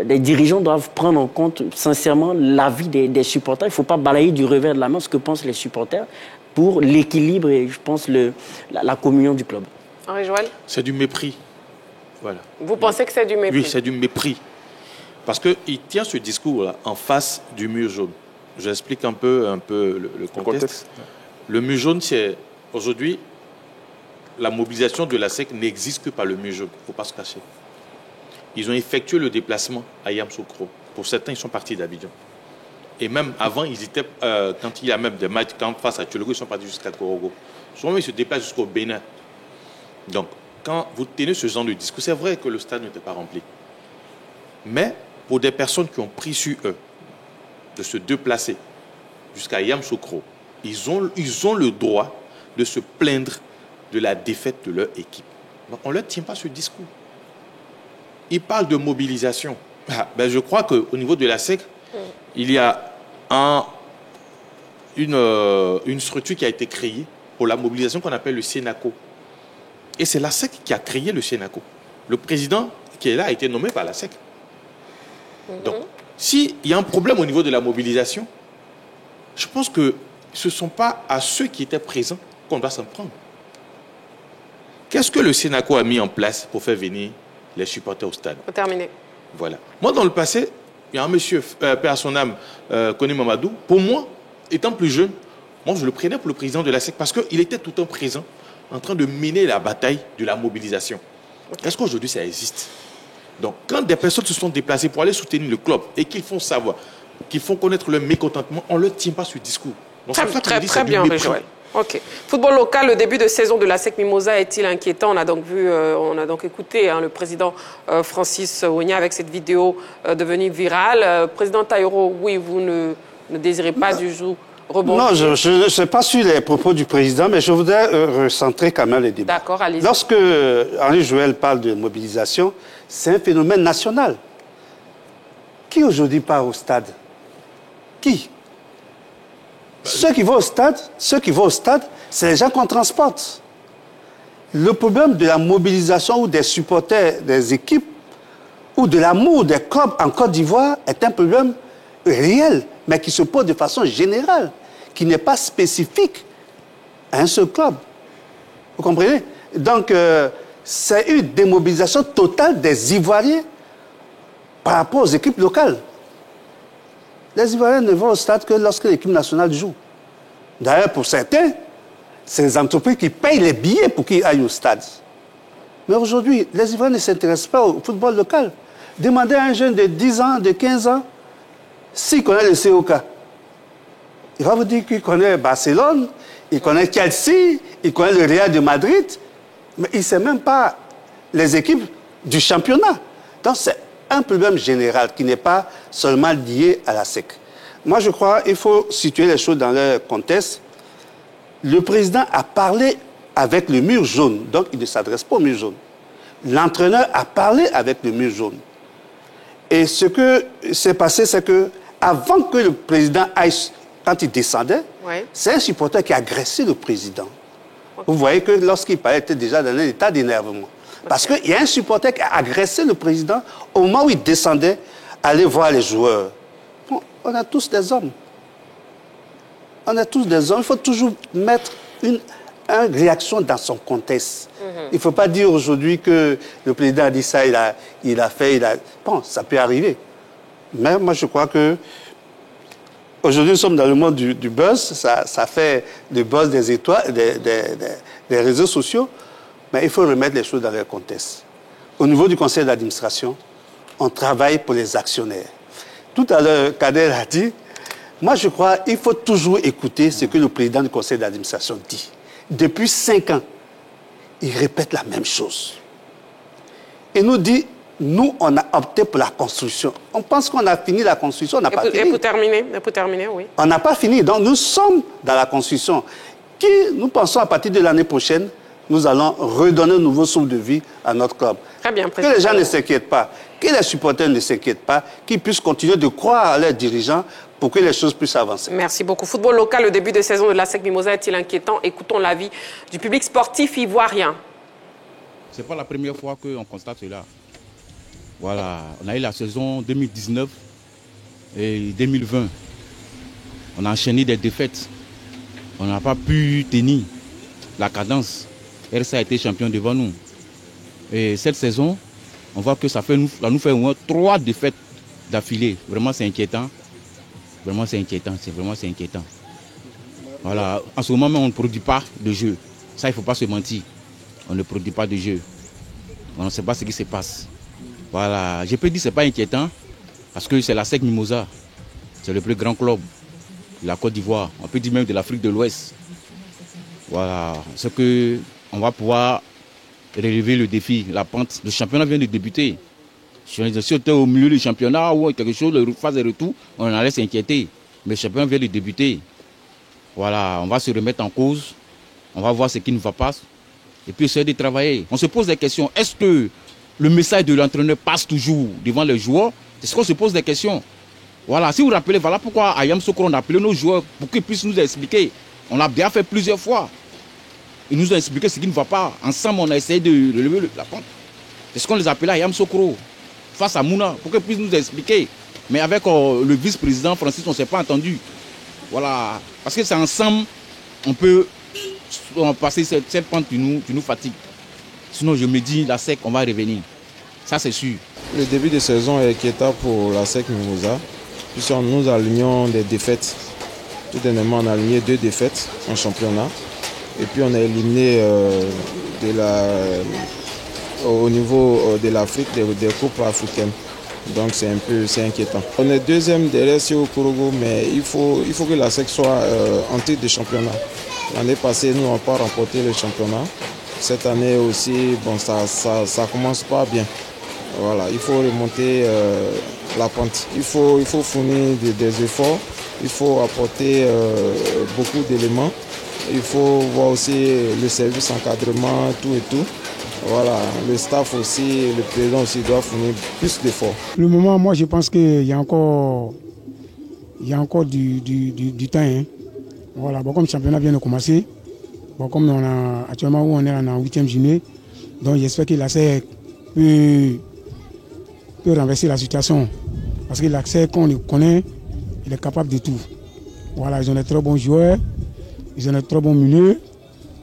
les dirigeants doivent prendre en compte, sincèrement, l'avis des supporters. Il ne faut pas balayer du revers de la main ce que pensent les supporters pour l'équilibre et, je pense, la communion du club. Henri Joël? C'est du mépris. Voilà. Vous pensez que c'est du mépris? Oui, c'est du mépris. Parce qu'il tient ce discours-là en face du mur jaune. J'explique un peu le contexte. Le mur jaune, c'est aujourd'hui, la mobilisation de la SEC n'existe que par le mur jaune. Il ne faut pas se cacher. Ils ont effectué le déplacement à Yamoussoukro. Pour certains, ils sont partis d'Abidjan. Et même avant, ils étaient, quand il y a même des matchs face à Tchologo, ils sont partis jusqu'à Korogo. Souvent, ils se déplacent jusqu'au Bénin. Donc, quand vous tenez ce genre de discours, c'est vrai que le stade n'était pas rempli. Mais pour des personnes qui ont pris sur eux de se déplacer jusqu'à Yamoussoukro, ils ont le droit de se plaindre de la défaite de leur équipe. Donc, on ne leur tient pas ce discours. Ils parlent de mobilisation. Je crois qu'au niveau de la SEC, il y a une structure qui a été créée pour la mobilisation qu'on appelle le Sénaco. Et c'est la SEC qui a créé le Sénaco. Le président qui est là a été nommé par la SEC. Donc, s'il y a un problème au niveau de la mobilisation, je pense que ce ne sont pas à ceux qui étaient présents qu'on doit s'en prendre. Qu'est-ce que le Sénaco a mis en place pour faire venir les supporters au stade? Pour terminer. Voilà. Moi, dans le passé, il y a un monsieur, père à son âme, Koné Mamadou. Pour moi, étant plus jeune, moi, je le prenais pour le président de la SEC parce qu'il était tout le temps présent en train de mener la bataille de la mobilisation. Est-ce qu'aujourd'hui, ça existe? Donc, quand des personnes se sont déplacées pour aller soutenir le club et qu'ils font savoir, qu'ils font connaître leur mécontentement, on ne leur tient pas ce discours. Donc, très bien, Joël. Ok. Football local, le début de saison de la SEC Mimosa est-il inquiétant? On a donc écouté le président Francis Ouagna avec cette vidéo devenue virale. Président Taïro, oui, vous ne désirez pas du jour rebondir? Non, je ne sais pas sur les propos du président, mais je voudrais recentrer quand même les débats. D'accord, allez-y. Lorsque Henri Joël parle de mobilisation, c'est un phénomène national. Qui aujourd'hui part au stade? Qui? Ceux qui vont au stade, c'est les gens qu'on transporte. Le problème de la mobilisation ou des supporters des équipes ou de l'amour des clubs en Côte d'Ivoire est un problème réel, mais qui se pose de façon générale, qui n'est pas spécifique à un seul club. Vous comprenez? Donc, c'est une démobilisation totale des Ivoiriens par rapport aux équipes locales. Les Ivoiriens ne vont au stade que lorsque l'équipe nationale joue. D'ailleurs, pour certains, c'est les entreprises qui payent les billets pour qu'ils aillent au stade. Mais aujourd'hui, les Ivoiriens ne s'intéressent pas au football local. Demandez à un jeune de 10 ans, de 15 ans, s'il connaît le COK. Il va vous dire qu'il connaît Barcelone, il connaît Chelsea, il connaît le Real de Madrid, mais il ne sait même pas les équipes du championnat. Donc c'est un problème général qui n'est pas seulement lié à la SEC. Moi, je crois qu'il faut situer les choses dans leur contexte. Le président a parlé avec le mur jaune, donc il ne s'adresse pas au mur jaune. L'entraîneur a parlé avec le mur jaune. Et ce que s'est passé, c'est que avant que le président aille, quand il descendait, c'est un supporter qui a agressé le président. Vous voyez que lorsqu'il parlait, il était déjà dans un état d'énervement. Parce qu'il y a un supporter qui a agressé le président au moment où il descendait, aller voir les joueurs. Bon, on a tous des hommes. On a tous des hommes. Il faut toujours mettre une réaction dans son contexte. Il ne faut pas dire aujourd'hui que le président a dit ça, il a fait. Bon, ça peut arriver. Mais moi, je crois que aujourd'hui, nous sommes dans le monde du buzz. Ça fait le buzz des étoiles, des réseaux sociaux. Mais il faut remettre les choses dans leur contexte. Au niveau du conseil d'administration, on travaille pour les actionnaires. Tout à l'heure, Kader a dit, moi je crois qu'il faut toujours écouter ce que le président du conseil d'administration dit. Depuis 5 ans, il répète la même chose. Il nous dit, nous, on a opté pour la construction. On pense qu'on a fini la construction, on n'a pas fini. Et pour terminer, oui. On n'a pas fini, donc nous sommes dans la construction. Nous pensons à partir de l'année prochaine, nous allons redonner un nouveau souffle de vie à notre club. Très bien, que les gens ne s'inquiètent pas, que les supporters ne s'inquiètent pas, qu'ils puissent continuer de croire à leurs dirigeants pour que les choses puissent avancer. Merci beaucoup. Football local, le début de saison de l'ASEC Mimosa est-il inquiétant? Écoutons l'avis du public sportif ivoirien. Ce n'est pas la première fois qu'on constate cela. Voilà, on a eu la saison 2019 et 2020. On a enchaîné des défaites. On n'a pas pu tenir la cadence. RSA a été champion devant nous. Et cette saison, on voit que ça nous fait au moins 3 défaites d'affilée. Vraiment, c'est inquiétant. Vraiment, c'est inquiétant. C'est inquiétant. Voilà. En ce moment, on ne produit pas de jeu. Ça, il ne faut pas se mentir. On ne produit pas de jeu. On ne sait pas ce qui se passe. Voilà. Je peux dire que ce n'est pas inquiétant parce que c'est l'ASEC Mimosa. C'est le plus grand club de la Côte d'Ivoire. On peut dire même de l'Afrique de l'Ouest. Voilà. C'est que on va pouvoir relever le défi, la pente. Le championnat vient de débuter. Si on était au milieu du championnat ou quelque chose, de phase de retour, on allait s'inquiéter. Mais le championnat vient de débuter. Voilà, on va se remettre en cause. On va voir ce qui ne va pas. Et puis essayer de travailler. On se pose des questions. Est-ce que le message de l'entraîneur passe toujours devant les joueurs? C'est ce qu'on se pose des questions. Voilà, si vous vous rappelez, voilà pourquoi à Yamoussoukro, on a appelé nos joueurs pour qu'ils puissent nous expliquer. On l'a bien fait plusieurs fois. Ils nous ont expliqué ce qui ne va pas. Ensemble, on a essayé de relever la pente. C'est ce qu'on les appelait à Yamoussoukro, face à Mouna, pour qu'ils puissent nous expliquer. Mais avec le vice-président Francis, on ne s'est pas entendu. Voilà. Parce que c'est ensemble, on peut passer cette pente qui nous fatigue. Sinon, je me dis, la SEC, on va revenir. Ça, c'est sûr. Le début de saison est inquiétant pour la SEC Mimosa, puisque nous alignons des défaites. Tout dernièrement, on a aligné 2 défaites en championnat. Et puis on a éliminé au niveau de l'Afrique, des coupes africaines. Donc c'est inquiétant. On est 2e derrière Sio Korogo, mais il faut que la SEC soit en titre de championnat. L'année passée, nous n'avons pas remporté le championnat. Cette année aussi, bon, ça commence pas bien. Voilà, il faut remonter la pente. Il faut fournir des efforts, il faut apporter beaucoup d'éléments. Il faut voir aussi le service encadrement, tout et tout. Voilà, le staff aussi, le président aussi doit fournir plus d'efforts. Le moment, moi je pense qu'il y a encore du temps. Hein. Voilà, bon, comme le championnat vient de commencer, bon, comme on a actuellement où on est en 8e journée, donc j'espère que l'ASEC peut renverser la situation. Parce que l'ASEC, qu'on le connaît, il est capable de tout. Voilà, ils ont des très bons joueurs. Ils ont un très bon milieu,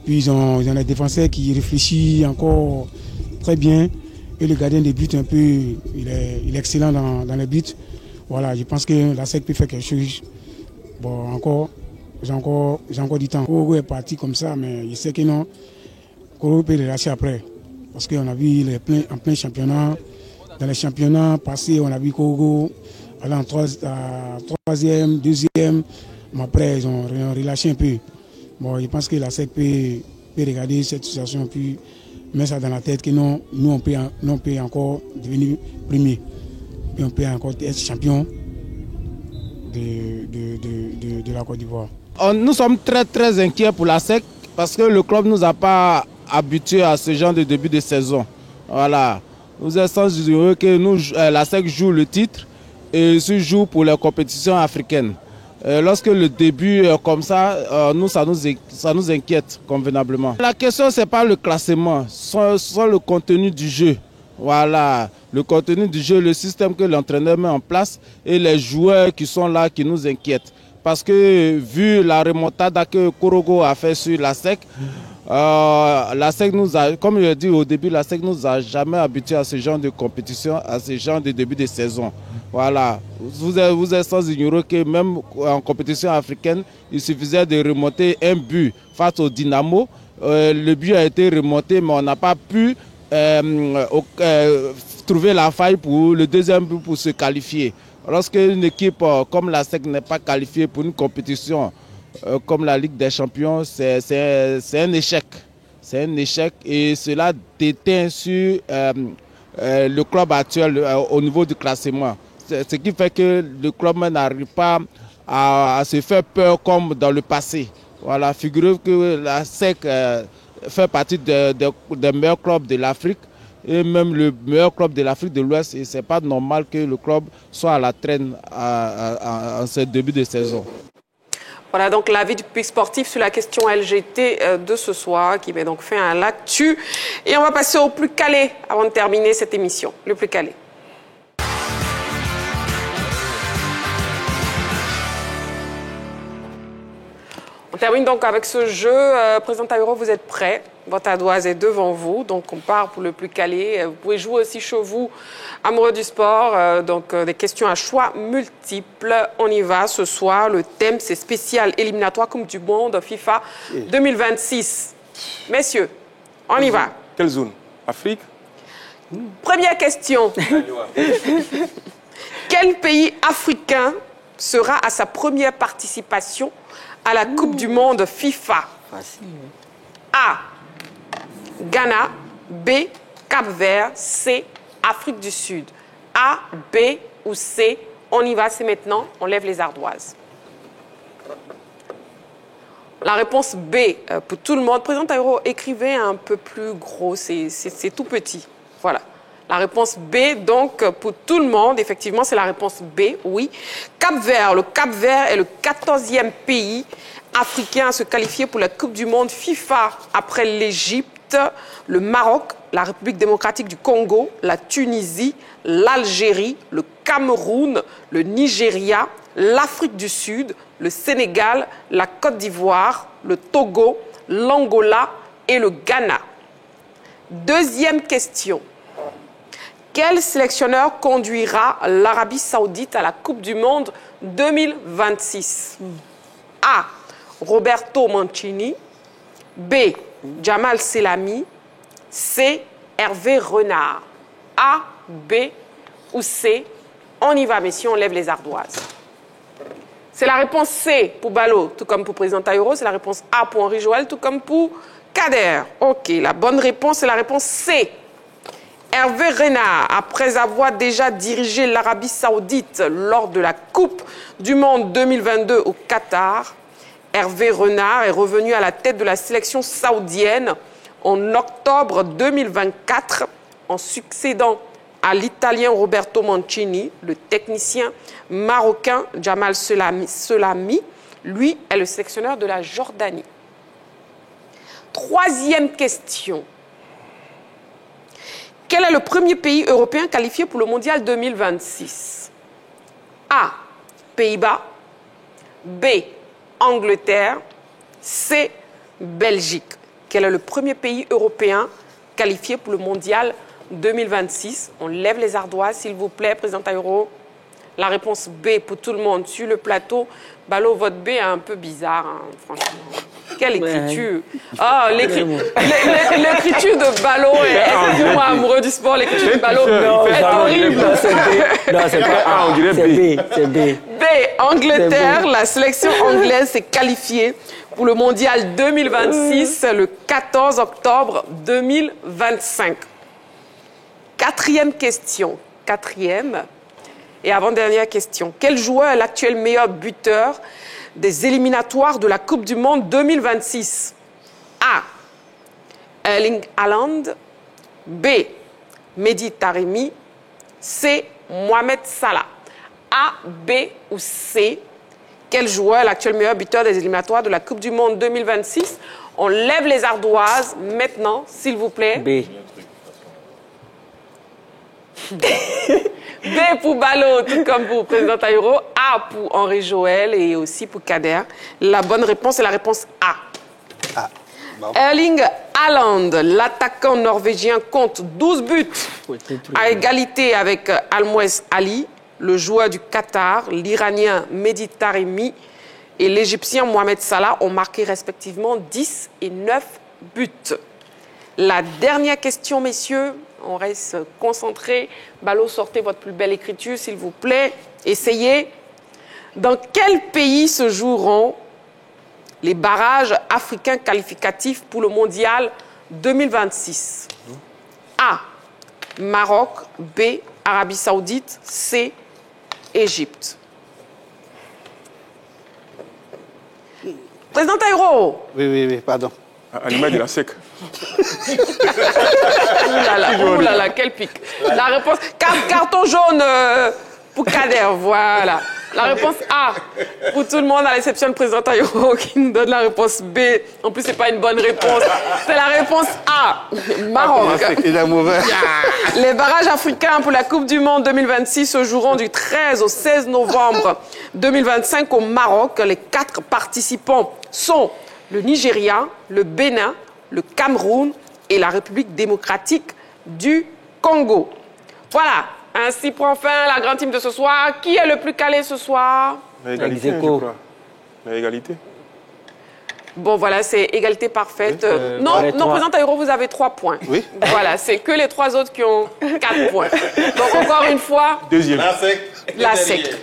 puis ils ont des défenseurs qui réfléchissent encore très bien. Et le gardien de but, un peu, il est excellent dans les buts. Voilà, je pense que la SEC peut faire quelque chose. Bon, j'ai encore du temps. Korogo est parti comme ça, mais je sais que non. Korogo peut le lâcher après. Parce qu'on a vu en plein championnat. Dans les championnats passés, on a vu Korogo aller en 3e, 2e. Mais après, ils ont relâché un peu. Bon, je pense que la SEC peut regarder cette situation puis mettre ça dans la tête que nous on peut encore devenir premier. Puis on peut encore être champion de la Côte d'Ivoire. Nous sommes très très inquiets pour la SEC parce que le club ne nous a pas habitués à ce genre de début de saison. Voilà. Nous sommes heureux que la SEC joue le titre et se joue pour les compétitions africaines. Lorsque le début est comme ça, ça nous inquiète convenablement. La question, ce n'est pas le classement, c'est le contenu du jeu. Voilà, le contenu du jeu, le système que l'entraîneur met en place et les joueurs qui sont là qui nous inquiètent. Parce que vu la remontada que Korogo a fait sur la SEC, la SEC nous a, comme je l'ai dit au début, la SEC nous a jamais habitués à ce genre de compétition, à ce genre de début de saison. Voilà, vous êtes sans ignorer que même en compétition africaine, il suffisait de remonter un but face au Dynamo. Le but a été remonté, mais on n'a pas pu trouver la faille pour le deuxième but pour se qualifier. Lorsqu'une équipe comme la SEC n'est pas qualifiée pour une compétition comme la Ligue des Champions, c'est un échec. C'est un échec et cela déteint sur le club actuel au niveau du classement. Ce qui fait que le club n'arrive pas à se faire peur comme dans le passé. Voilà, figurez-vous que la SEC fait partie des meilleurs clubs de l'Afrique et même le meilleur club de l'Afrique de l'Ouest. Et ce n'est pas normal que le club soit à la traîne en ce début de saison. Voilà donc l'avis du public sportif sur la question LGT de ce soir qui met donc fin à l'actu. Et on va passer au plus calé avant de terminer cette émission. Le plus calé. On termine donc avec ce jeu. Président Taïro, vous êtes prêts? Votre ardoise est devant vous. Donc, on part pour le plus calé. Vous pouvez jouer aussi chez vous, amoureux du sport. Donc, des questions à choix multiples. On y va ce soir. Le thème, c'est spécial éliminatoire Coupe du Monde FIFA 2026. Messieurs, on y va. Quelle zone? Afrique? Première question. Quel pays africain sera à sa première participation à la Coupe du Monde FIFA? Facile. A. Ghana. B. Cap-Vert. C. Afrique du Sud. A, B ou C? On y va, c'est maintenant. On lève les ardoises. La réponse B pour tout le monde. Président Taïro, écrivez un peu plus gros, c'est tout petit. Voilà. La réponse B, donc, pour tout le monde, effectivement, c'est la réponse B, oui. Cap-Vert. Le Cap-Vert est le 14e pays africain à se qualifier pour la Coupe du Monde FIFA après l'Égypte, le Maroc, la République démocratique du Congo, la Tunisie, l'Algérie, le Cameroun, le Nigeria, l'Afrique du Sud, le Sénégal, la Côte d'Ivoire, le Togo, l'Angola et le Ghana. Deuxième question. Quel sélectionneur conduira l'Arabie Saoudite à la Coupe du Monde 2026? A. Roberto Mancini. B. Jamal Selami. C. Hervé Renard. A, B ou C? On y va, messieurs, on lève les ardoises. C'est la réponse C pour Balo, tout comme pour Président Taïro. C'est la réponse A pour Henri Joël, tout comme pour Kader. OK, la bonne réponse, c'est la réponse C. Hervé Renard, après avoir déjà dirigé l'Arabie Saoudite lors de la Coupe du Monde 2022 au Qatar, Hervé Renard est revenu à la tête de la sélection saoudienne en octobre 2024 en succédant à l'Italien Roberto Mancini, le technicien marocain Jamal Selami. Lui est le sélectionneur de la Jordanie. Troisième question. Quel est le premier pays européen qualifié pour le Mondial 2026? A. Pays-Bas. B. Angleterre. C. Belgique. Quel est le premier pays européen qualifié pour le Mondial 2026? On lève les ardoises, s'il vous plaît, Président Taïro. La réponse B pour tout le monde sur le plateau. Balo, votre B est un peu bizarre, hein, franchement. Quelle écriture! Oh, l'écriture de Balo est moi amoureux du sport, l'écriture de Balo est horrible. Non, c'est pas A, on dirait B. C'est B. B, Angleterre. La sélection anglaise s'est qualifiée pour le mondial 2026 le 14 octobre 2025. Quatrième question. Quatrième et avant-dernière question. Quel joueur est l'actuel meilleur buteur des éliminatoires de la Coupe du Monde 2026? A. Erling Haaland. B. Mehdi Taremi. C. Mohamed Salah. A, B ou C. Quel joueur est l'actuel meilleur buteur des éliminatoires de la Coupe du Monde 2026? On lève les ardoises maintenant, s'il vous plaît. B. B pour Balo, tout comme vous, Président Taïro. A pour Henri Joël et aussi pour Kader. La bonne réponse est la réponse A. Bon. Erling Haaland, l'attaquant norvégien, compte 12 buts à égalité avec Almouez Ali, le joueur du Qatar, l'Iranien Mehdi Taremi et l'Égyptien Mohamed Salah ont marqué respectivement 10 et 9 buts. La dernière question, messieurs, on reste concentrés. Balo, sortez votre plus belle écriture, s'il vous plaît. Essayez. Dans quel pays se joueront les barrages africains qualificatifs pour le mondial 2026? A. Maroc. B. Arabie Saoudite. C. Égypte. Président Taïro. Oui, pardon. À l'image de la SEC. Ouh là là, quel pic. La réponse, carton jaune pour Kader, voilà. La réponse A pour tout le monde, à l'exception du président Taïro qui nous donne la réponse B. En plus, ce n'est pas une bonne réponse. C'est la réponse A, Maroc. Il est mauvais. Les barrages africains pour la Coupe du Monde 2026 se joueront du 13 au 16 novembre 2025 au Maroc. Les 4 participants sont le Nigeria, le Bénin, le Cameroun et la République démocratique du Congo. Voilà. Ainsi prend fin la grande team de ce soir. Qui est le plus calé ce soir? L'égalité, je crois. L'égalité. Bon, voilà, c'est égalité parfaite. Non, président Taïro, vous avez 3 points. Oui. Voilà, c'est que les 3 autres qui ont 4 points. Donc, encore une fois... Deuxième. La SEC.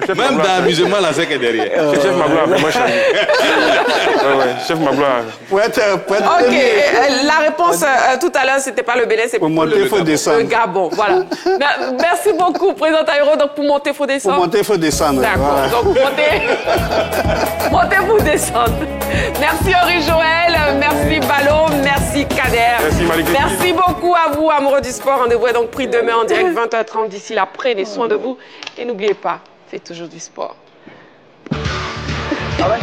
Même dans l'amusement, la SEC est derrière. Chef Magloire, vraiment chargé. Chef Magloire. Ok, la réponse tout à l'heure, c'était pas le Bénin, c'est pour monter, il faut descendre. Le Gabon, voilà. Merci beaucoup, président Taïro. Donc, pour monter, il faut descendre. Pour monter, il faut descendre. D'accord, voilà. Donc montez pour descendre. Merci Henri Joël, merci Balo, merci Kader. Merci Marie. Merci beaucoup à vous, amoureux du sport. Rendez-vous est donc pris demain en direct 20h30. D'ici là, prenez soin de vous et n'oubliez pas, faites toujours du sport. Ah ouais.